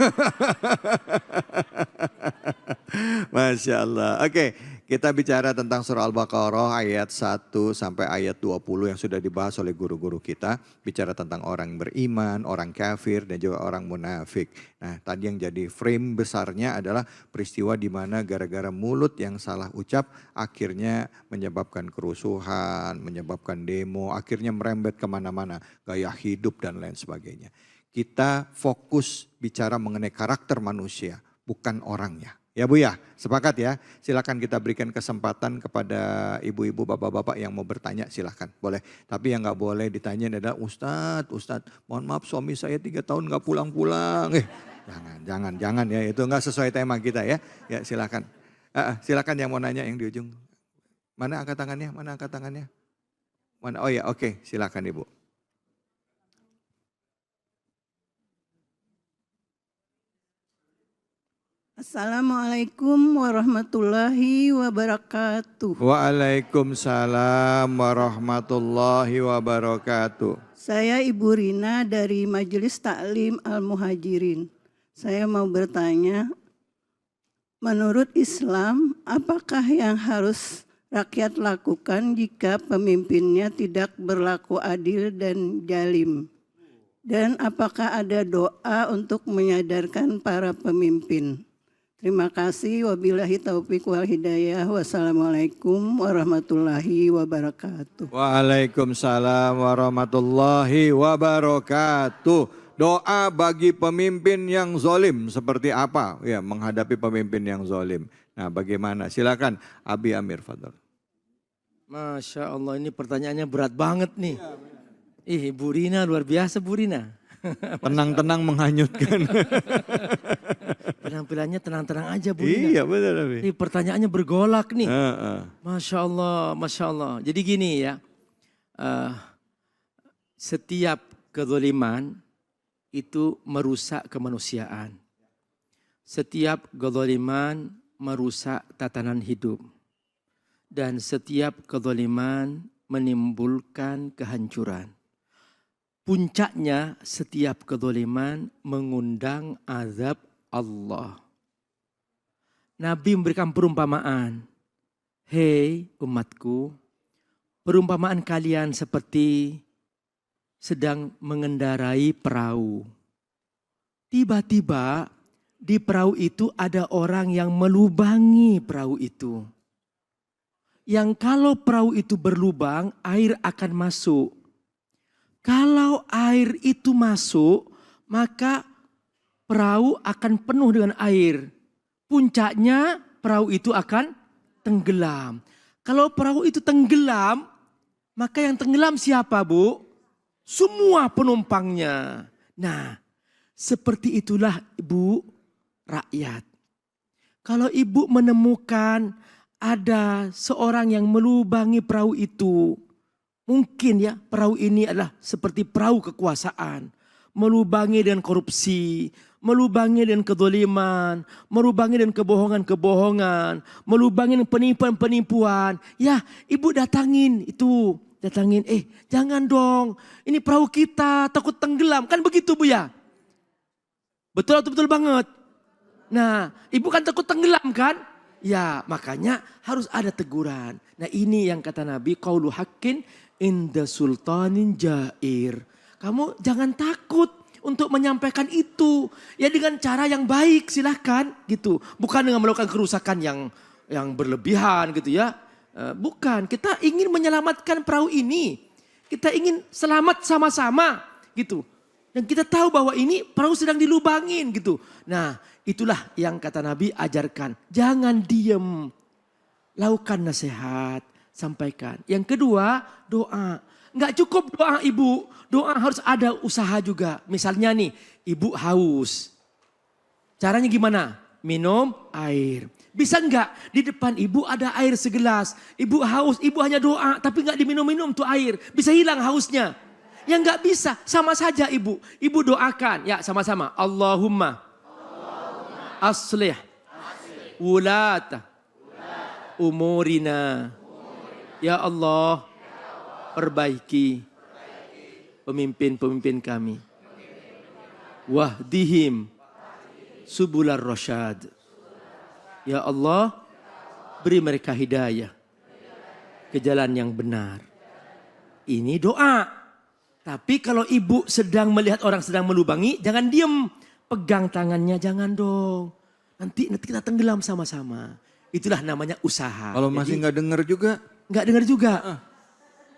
Masya Allah. Oke, kita bicara tentang surah Al-Baqarah ayat 1 sampai ayat 20 yang sudah dibahas oleh guru-guru kita. Bicara tentang orang beriman, orang kafir, dan juga orang munafik. Nah, tadi yang jadi frame besarnya adalah peristiwa di mana gara-gara mulut yang salah ucap akhirnya menyebabkan kerusuhan, menyebabkan demo, akhirnya merembet kemana-mana, gaya hidup dan lain sebagainya. Kita fokus bicara mengenai karakter manusia, bukan orangnya. Ya Bu ya, sepakat ya. Silakan kita berikan kesempatan kepada ibu-ibu, bapak-bapak yang mau bertanya, silakan, boleh. Tapi yang nggak boleh ditanya adalah Ustadz, mohon maaf suami saya 3 tahun nggak pulang-pulang. Jangan ya, itu nggak sesuai tema kita ya. Ya silakan, silakan yang mau nanya yang di ujung. Mana angkat tangannya? Mana? Oh ya, oke, silakan Ibu. Assalamualaikum warahmatullahi wabarakatuh. Waalaikumsalam warahmatullahi wabarakatuh. Saya Ibu Rina dari Majelis Taklim Al-Muhajirin. Saya mau bertanya, menurut Islam, apakah yang harus rakyat lakukan jika pemimpinnya tidak berlaku adil dan zalim? Dan apakah ada doa untuk menyadarkan para pemimpin? Terima kasih, wabillahi taufiq wal hidayah, wassalamualaikum warahmatullahi wabarakatuh. Waalaikumsalam warahmatullahi wabarakatuh. Doa bagi pemimpin yang zalim seperti apa? Ya, menghadapi pemimpin yang zalim. Nah, bagaimana? Silakan Abi Amir, fadhal. Masya Allah, ini pertanyaannya berat banget nih. Ibu Rina luar biasa, Bu Rina. Tenang-tenang menghanyutkan. Penampilannya tenang-tenang aja Bu Rina. Iya betul. Ini pertanyaannya bergolak nih. Masya Allah, Masya Allah. Jadi gini ya, setiap kezaliman itu merusak kemanusiaan. Setiap kezaliman merusak tatanan hidup. Dan setiap kezaliman menimbulkan kehancuran. Puncaknya setiap kezaliman mengundang azab Allah. Nabi memberikan perumpamaan. Hei umatku, perumpamaan kalian seperti sedang mengendarai perahu. Tiba-tiba di perahu itu ada orang yang melubangi perahu itu. Yang kalau perahu itu berlubang, air akan masuk. Kalau air itu masuk, maka perahu akan penuh dengan air. Puncaknya perahu itu akan tenggelam. Kalau perahu itu tenggelam, maka yang tenggelam siapa, Bu? Semua penumpangnya. Nah, seperti itulah Ibu rakyat. Kalau Ibu menemukan ada seorang yang melubangi perahu itu, mungkin ya perahu ini adalah seperti perahu kekuasaan. Melubangi dengan korupsi, melubangi dengan kezaliman, melubangi dengan kebohongan-kebohongan, melubangi dengan penipuan-penipuan. Ya, Ibu datangin itu, jangan dong, ini perahu kita takut tenggelam. Kan begitu Bu ya? Betul atau betul banget? Nah, Ibu kan takut tenggelam kan? Ya, makanya harus ada teguran. Nah, ini yang kata Nabi, qaulu haqqin inda sultanin jair. Kamu jangan takut untuk menyampaikan itu. Ya dengan cara yang baik silahkan gitu. Bukan dengan melakukan kerusakan yang berlebihan gitu ya. Bukan, kita ingin menyelamatkan perahu ini. Kita ingin selamat sama-sama gitu. Dan kita tahu bahwa ini perahu sedang dilubangin gitu. Nah, itulah yang kata Nabi ajarkan. Jangan diem. Lakukan nasihat, sampaikan. Yang kedua, doa. Enggak cukup doa Ibu. Doa harus ada usaha juga. Misalnya nih, Ibu haus. Caranya gimana? Minum air. Bisa enggak di depan Ibu ada air segelas. Ibu haus, Ibu hanya doa tapi enggak diminum-minum tuh air. Bisa hilang hausnya. Yang enggak bisa, sama saja Ibu. Ibu doakan, ya sama-sama. Allahumma aslih wulata umurina. Ya Allah, perbaiki pemimpin-pemimpin kami. Wahdihim subular rasyad. Ya Allah, beri mereka hidayah ke jalan yang benar. Ini doa. Tapi kalau Ibu sedang melihat orang sedang melubangi, jangan diem. Pegang tangannya, jangan dong. Nanti kita tenggelam sama-sama. Itulah namanya usaha. Kalau masih nggak dengar juga? Nggak dengar juga.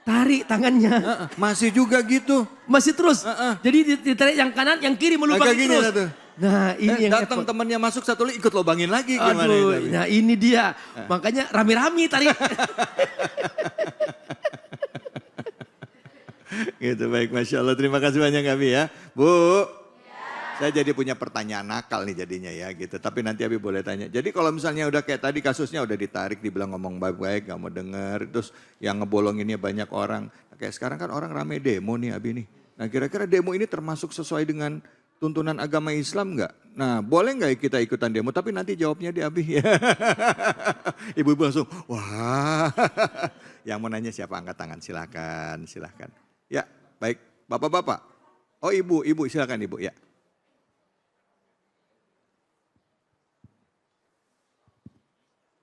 Tarik tangannya. Masih juga gitu. Masih terus. Jadi ditarik yang kanan, yang kiri melubangi terus. Tuh. Nah ini yang datang temannya masuk satu lagi ikut lobangin lagi gimana? Aduh, nah ini dia. Makanya rame-rame tarik. Gitu, baik, Masya Allah. Terima kasih banyak Abi ya. Bu, saya jadi punya pertanyaan nakal nih jadinya ya gitu. Tapi nanti Abi boleh tanya. Jadi kalau misalnya udah kayak tadi kasusnya udah ditarik, dibilang ngomong baik-baik, gak mau denger. Terus yang ngebolonginnya banyak orang. Nah, kayak sekarang kan orang rame demo nih Abi nih. Nah kira-kira demo ini termasuk sesuai dengan tuntunan agama Islam nggak? Nah boleh nggak kita ikutan demo? Tapi nanti jawabnya di Abi ya. Ibu-ibu langsung, wah. Yang mau nanya siapa? Angkat tangan, silakan, silakan. Ya, baik. Bapak-bapak. Oh ibu, silakan Ibu ya.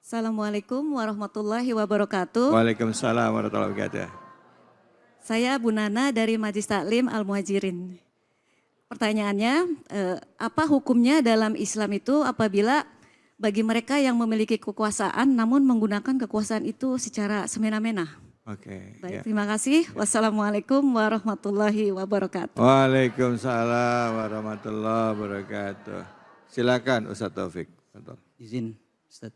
Assalamualaikum warahmatullahi wabarakatuh. Waalaikumsalam warahmatullahi wabarakatuh. Saya Bu Nana dari Majelis Taklim Al-Muhajirin. Pertanyaannya, apa hukumnya dalam Islam itu apabila bagi mereka yang memiliki kekuasaan namun menggunakan kekuasaan itu secara semena-mena? Oke. Baik, Ya. terima kasih. Wassalamualaikum warahmatullahi wabarakatuh. Waalaikumsalam warahmatullahi wabarakatuh. Silakan Ustadz Taufik. Izin Ustaz.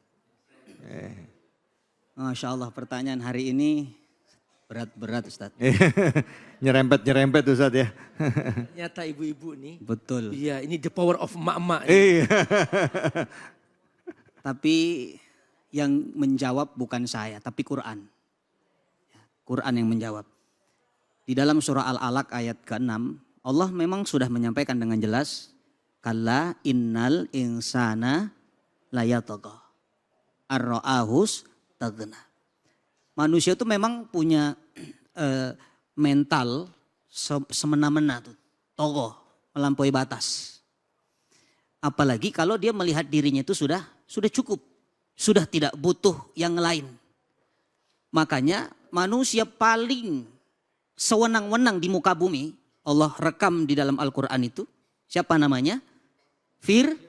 Masya Allah, pertanyaan hari ini berat-berat Ustaz. Nyerempet Ustadz ya. Ternyata ibu-ibu nih. Betul. Iya, ini the power of emak-emak. Iya. Tapi yang menjawab bukan saya, tapi Quran. Quran yang menjawab. Di dalam surah Al-Alaq ayat ke-6, Allah memang sudah menyampaikan dengan jelas, kalla innal insana layatagha ar-ra'ahus taghna. Manusia itu memang punya mental semena-mena tuh, togoh, melampaui batas. Apalagi kalau dia melihat dirinya itu sudah cukup, sudah tidak butuh yang lain. Makanya manusia paling sewenang-wenang di muka bumi, Allah rekam di dalam Al-Quran itu, siapa namanya? Firdaus.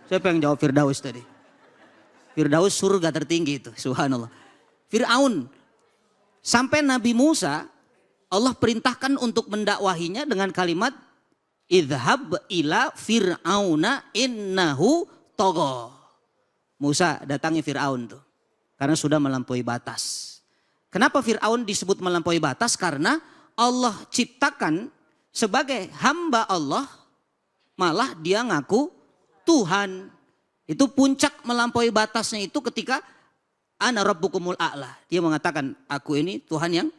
Siapa yang jawab Firdaus tadi? Firdaus surga tertinggi itu, subhanallah. Fir'aun, sampai Nabi Musa, Allah perintahkan untuk mendakwahinya dengan kalimat idhab ila fir'auna innahu tagha. Musa datangi Fir'aun tuh. Karena sudah melampaui batas. Kenapa Fir'aun disebut melampaui batas? Karena Allah ciptakan sebagai hamba Allah, malah dia ngaku Tuhan. Itu puncak melampaui batasnya itu ketika ana rabbukumul a'la. Dia mengatakan aku ini Tuhan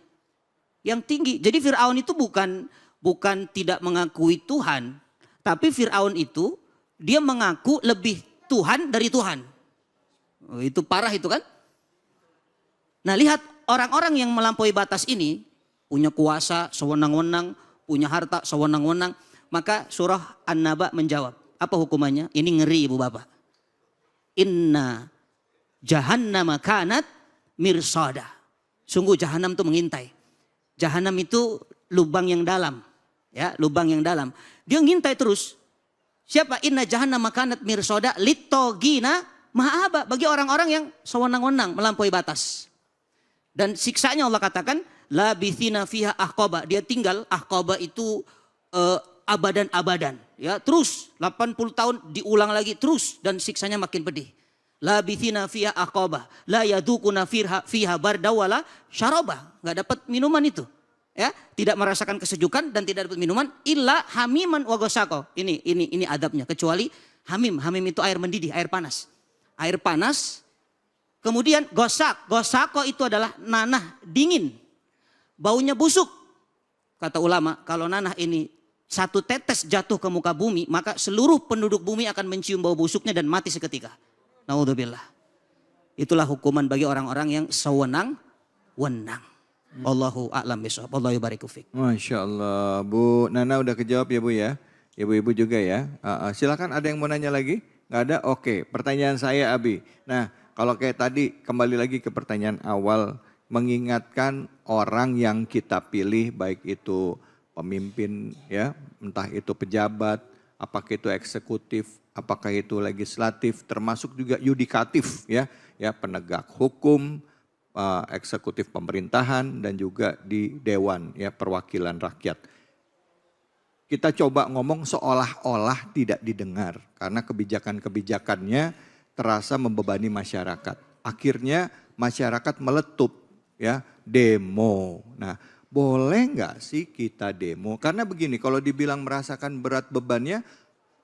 yang tinggi. Jadi Fir'aun itu bukan tidak mengakui Tuhan. Tapi Fir'aun itu dia mengaku lebih Tuhan dari Tuhan. Oh, itu parah itu kan. Nah lihat orang-orang yang melampaui batas ini punya kuasa sewenang-wenang, punya harta sewenang-wenang. Maka surah An-Naba menjawab. Apa hukumannya? Ini ngeri ibu bapak. Inna jahannama kanat mirsada. Sungguh jahanam itu mengintai. Jahanam itu lubang yang dalam. Ya, lubang yang dalam. Dia ngintai terus. Siapa? Inna jahannama kanat mirsada litogina ma'aba. Bagi orang-orang yang sewenang-wenang melampaui batas. Dan siksanya Allah katakan labithina fiha ahqaba. Dia tinggal ahqaba itu abadan-abadan. Ya, terus 80 tahun diulang lagi terus dan siksanya makin pedih. Labithina fiha ahqaba la yadukuna fiha barda wala syaraba. Enggak dapat minuman itu. Ya, tidak merasakan kesejukan dan tidak dapat minuman illa hamiman wa ghassaqa. Ini adabnya kecuali hamim. Hamim itu air mendidih, air panas. Air panas. Kemudian gosako itu adalah nanah dingin. Baunya busuk. Kata ulama, kalau nanah ini satu tetes jatuh ke muka bumi, maka seluruh penduduk bumi akan mencium bau busuknya dan mati seketika. Naudzubillah. Itulah hukuman bagi orang-orang yang sewenang-wenang. Allahu a'lam bishawab. Allahu yubariku fik. Masya Allah. Bu Nana udah kejawab ya Bu ya. Ibu-ibu juga ya. Silakan ada yang mau nanya lagi? Nggak ada? Oke. Pertanyaan saya Abi. Nah kalau kayak tadi kembali lagi ke pertanyaan awal. Mengingatkan orang yang kita pilih baik itu pemimpin ya. Entah itu pejabat. Apakah itu eksekutif. Apakah itu legislatif. Termasuk juga yudikatif ya. Ya penegak hukum. Eksekutif pemerintahan dan juga di Dewan ya perwakilan rakyat. Kita coba ngomong seolah-olah tidak didengar karena kebijakan-kebijakannya terasa membebani masyarakat. Akhirnya masyarakat meletup ya demo. Nah boleh nggak sih kita demo? Karena begini kalau dibilang merasakan berat bebannya,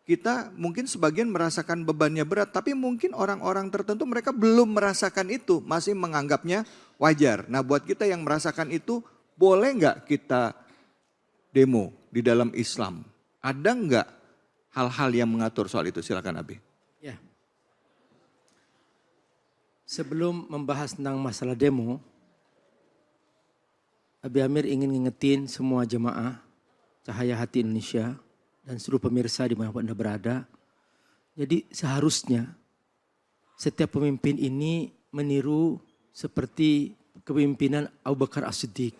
kita mungkin sebagian merasakan bebannya berat, tapi mungkin orang-orang tertentu mereka belum merasakan itu, masih menganggapnya wajar. Nah buat kita yang merasakan itu, boleh nggak kita demo di dalam Islam? Ada nggak hal-hal yang mengatur soal itu? Silakan Abi. Ya. Sebelum membahas tentang masalah demo, Abi Amir ingin ngingetin semua jemaah Cahaya Hati Indonesia, dan seluruh pemirsa di mana Anda berada. Jadi seharusnya setiap pemimpin ini meniru seperti kepemimpinan Abu Bakar As-Siddiq.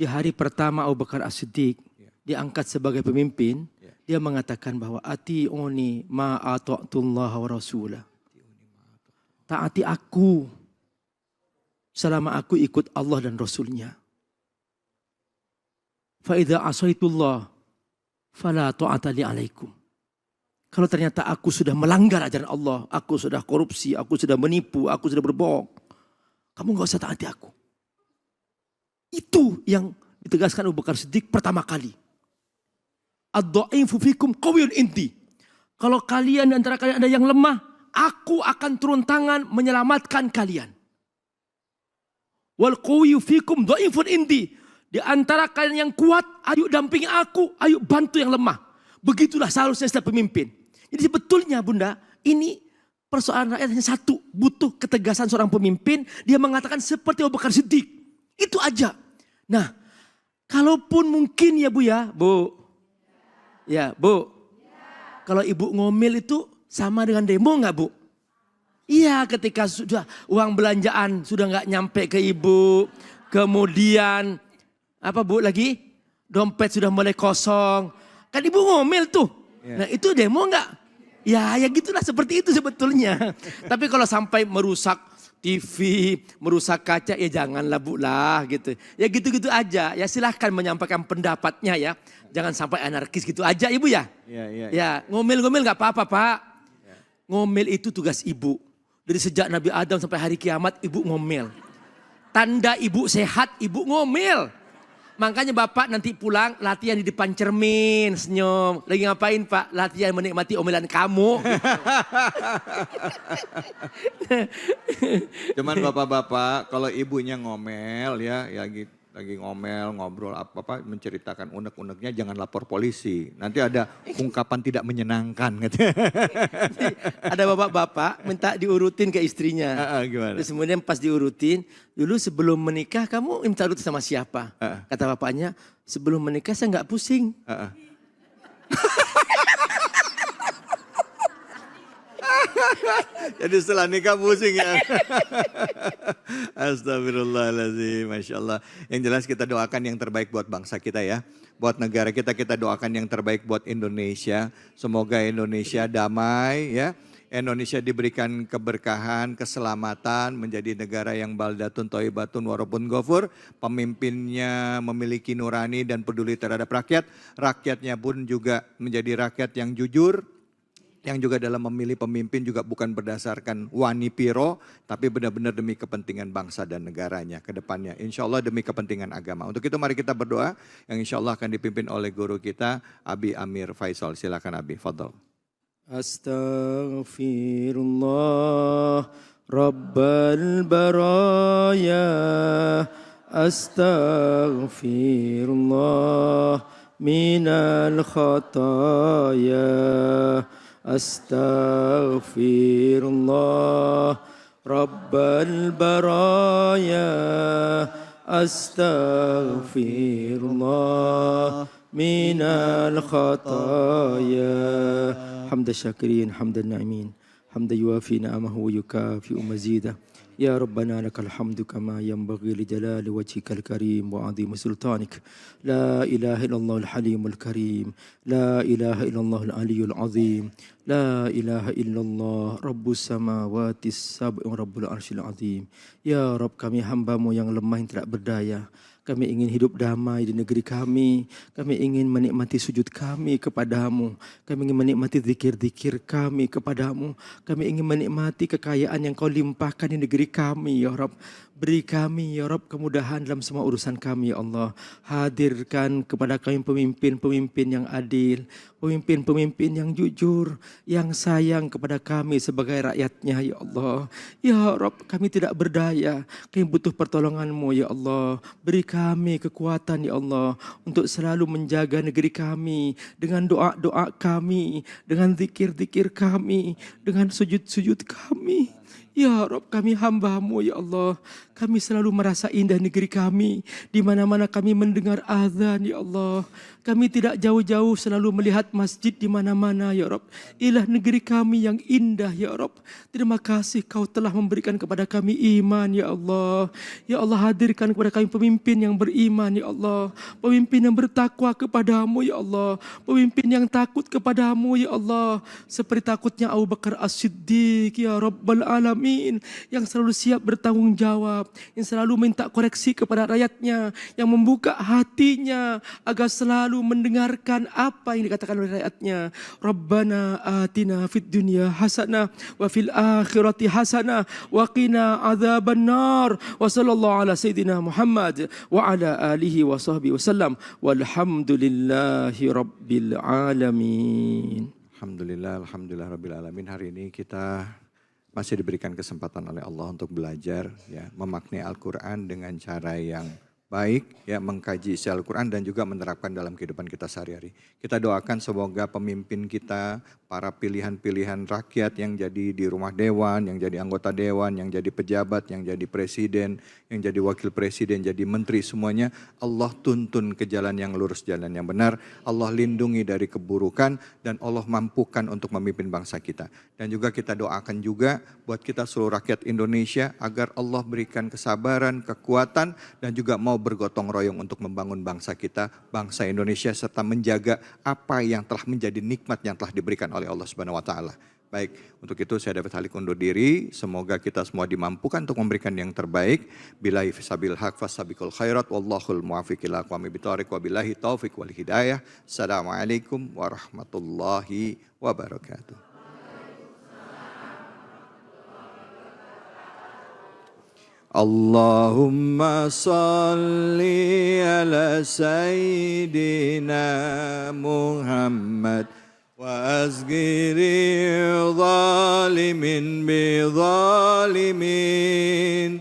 Di hari pertama Abu Bakar As-Siddiq diangkat sebagai pemimpin, dia mengatakan bahwa ati'uni ma ata'tullah wa rasulah. Taati aku selama aku ikut Allah dan Rasulnya. Fa idza asaitullah fala ta'ata li alaikum. Kalau ternyata aku sudah melanggar ajaran Allah, aku sudah korupsi, aku sudah menipu, aku sudah berbohong, kamu gak usah taati aku. Itu yang ditegaskan Abu Bakar Siddiq pertama kali. Ad-dha'ifu fikum qawiyyun inti. Kalau kalian antara kalian ada yang lemah, aku akan turun tangan menyelamatkan kalian. Wal qawiyyu fikum dha'ifun inti. Di antara kalian yang kuat, ayo dampingi aku, ayo bantu yang lemah. Begitulah seharusnya setiap pemimpin. Jadi sebetulnya Bunda, ini persoalan rakyat hanya satu. Butuh ketegasan seorang pemimpin, dia mengatakan seperti Abu Bakar Siddiq. Itu aja. Nah, kalaupun mungkin ya Bu ya, Bu. Ya Bu. Kalau Ibu ngomel itu sama dengan demo nggak Bu? Iya, ketika sudah uang belanjaan sudah nggak nyampe ke Ibu. Kemudian apa Bu lagi? Dompet sudah mulai kosong. Kan Ibu ngomel tuh. Nah itu demo enggak? Ya gitulah seperti itu sebetulnya. Tapi kalau sampai merusak TV, merusak kaca, ya janganlah Bu lah gitu. Ya gitu-gitu aja, ya silahkan menyampaikan pendapatnya ya. Jangan sampai anarkis gitu aja Ibu ya. Ya ngomel-ngomel gak apa-apa Pak. Ngomel itu tugas Ibu. Dari sejak Nabi Adam sampai hari kiamat Ibu ngomel. Tanda Ibu sehat, Ibu ngomel. Makanya Bapak nanti pulang latihan di depan cermin, senyum. Lagi ngapain Pak? Latihan menikmati omelan kamu. Cuman bapak-bapak kalau ibunya ngomel ya lagi ngomel, ngobrol apa-apa, menceritakan unek-uneknya jangan lapor polisi. Nanti ada ungkapan tidak menyenangkan. Ada bapak-bapak minta diurutin ke istrinya. Gimana? Terus kemudian pas diurutin, dulu sebelum menikah kamu minta urut sama siapa? Kata bapaknya, sebelum menikah saya nggak pusing. Jadi setelah nikah pusing ya. Astagfirullahaladzim, Masya Allah. Yang jelas kita doakan yang terbaik buat bangsa kita ya. Buat negara kita, kita doakan yang terbaik buat Indonesia. Semoga Indonesia damai ya. Indonesia diberikan keberkahan, keselamatan, menjadi negara yang baldatun thayyibatun warabun ghafur. Pemimpinnya memiliki nurani dan peduli terhadap rakyat. Rakyatnya pun juga menjadi rakyat yang jujur. Yang juga dalam memilih pemimpin juga bukan berdasarkan wani piro, tapi benar-benar demi kepentingan bangsa dan negaranya ke depannya. Insya Allah demi kepentingan agama. Untuk itu mari kita berdoa yang insya Allah akan dipimpin oleh guru kita, Abi Amir Faisal. Silakan Abi, fadhal. Astaghfirullah Rabbal baraya. Astaghfirullah minal khataya. Astaghfirullah Rabbal baraya. Astaghfirullah minal khataya. Hamda syakirin, hamdan na'imin. Hamda yuafi na'amahu wa yukafi'u mazidah. Ya Rabbana lakal hamdu kama yanbaghi li jalali wajhikal karim wa 'azimi sultanik. La ilaha illallah al-halimul karim. La ilaha illallah al-aliyyul azim. La ilaha illallah rabbus samawati sab'i wa rabbul arsyil azim. Ya Rabb, kami hamba-Mu yang lemah yang tidak berdaya. Kami ingin hidup damai di negeri kami. Kami ingin menikmati sujud kami kepadamu. Kami ingin menikmati zikir-zikir kami kepadamu. Kami ingin menikmati kekayaan yang Kau limpahkan di negeri kami, ya Rabb. Beri kami, ya Rabb, kemudahan dalam semua urusan kami, ya Allah. Hadirkan kepada kami pemimpin-pemimpin yang adil. Pemimpin-pemimpin yang jujur. Yang sayang kepada kami sebagai rakyatnya, ya Allah. Ya Rabb, kami tidak berdaya. Kami butuh pertolongan-Mu, ya Allah. Beri kami kekuatan, ya Allah, untuk selalu menjaga negeri kami dengan doa-doa kami, dengan zikir-zikir kami, dengan sujud-sujud kami. Ya Rabb, kami hamba-Mu, ya Allah. Kami selalu merasa indah negeri kami. Di mana-mana kami mendengar azan, ya Allah. Kami tidak jauh-jauh selalu melihat masjid di mana-mana, ya Rabb. Inilah negeri kami yang indah, ya Rabb. Terima kasih Kau telah memberikan kepada kami iman, ya Allah. Ya Allah, hadirkan kepada kami pemimpin yang beriman, ya Allah. Pemimpin yang bertakwa kepada-Mu, ya Allah. Pemimpin yang takut kepada-Mu, ya Allah. Seperti takutnya Abu Bakar As-Siddiq, ya Rabbal Alamin. Yang selalu siap bertanggung jawab. Yang selalu minta koreksi kepada rakyatnya. Yang membuka hatinya agar selalu mendengarkan apa yang dikatakan oleh rakyatnya. Rabbana atina fid dunya hasanah wa fil akhirati hasanah wa qina adzabannar. Wa sallallahu ala sayyidina Muhammad wa ala alihi wa sahbihi wasallam. Walhamdulillahi rabbil alamin. Alhamdulillah rabbil alamin. Hari ini kita masih diberikan kesempatan oleh Allah untuk belajar ya, memaknai Al-Qur'an dengan cara yang baik ya, mengkaji isi Al-Quran dan juga menerapkan dalam kehidupan kita sehari-hari. Kita doakan semoga pemimpin kita, para pilihan-pilihan rakyat yang jadi di rumah dewan, yang jadi anggota dewan, yang jadi pejabat, yang jadi presiden, yang jadi wakil presiden, jadi menteri, semuanya Allah tuntun ke jalan yang lurus, jalan yang benar. Allah lindungi dari keburukan dan Allah mampukan untuk memimpin bangsa kita. Dan juga kita doakan juga buat kita seluruh rakyat Indonesia agar Allah berikan kesabaran, kekuatan dan juga mau bergotong royong untuk membangun bangsa kita, bangsa Indonesia, serta menjaga apa yang telah menjadi nikmat yang telah diberikan oleh Allah Subhanahu wa taala. Baik, untuk itu saya dapat halik undur diri. Semoga kita semua dimampukan untuk memberikan yang terbaik. Billahi fisabil haq fasabiqul khairat. Wallahul muwafiq ila aqwamit thoriq. Wabillahi taufiq wal hidayah. Assalamualaikum warahmatullahi wabarakatuh. Allahumma salli ala sayyidina Muhammad wa azgiri zalimin bi zalimin.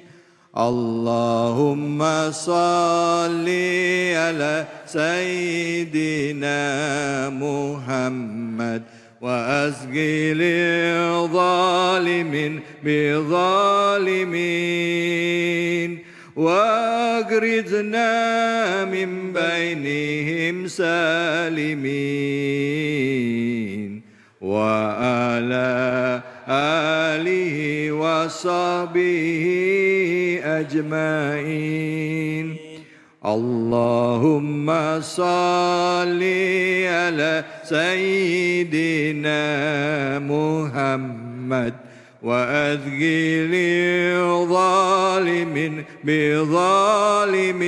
Allahumma salli ala sayyidina Muhammad wa azgili zalimin bi zalimin wa agrizna min bainihim salimin wa ala alihi wa sahbihi ajmain. Allahumma salli ala sayyidina Muhammad wa adghili zalimin bi zalimin.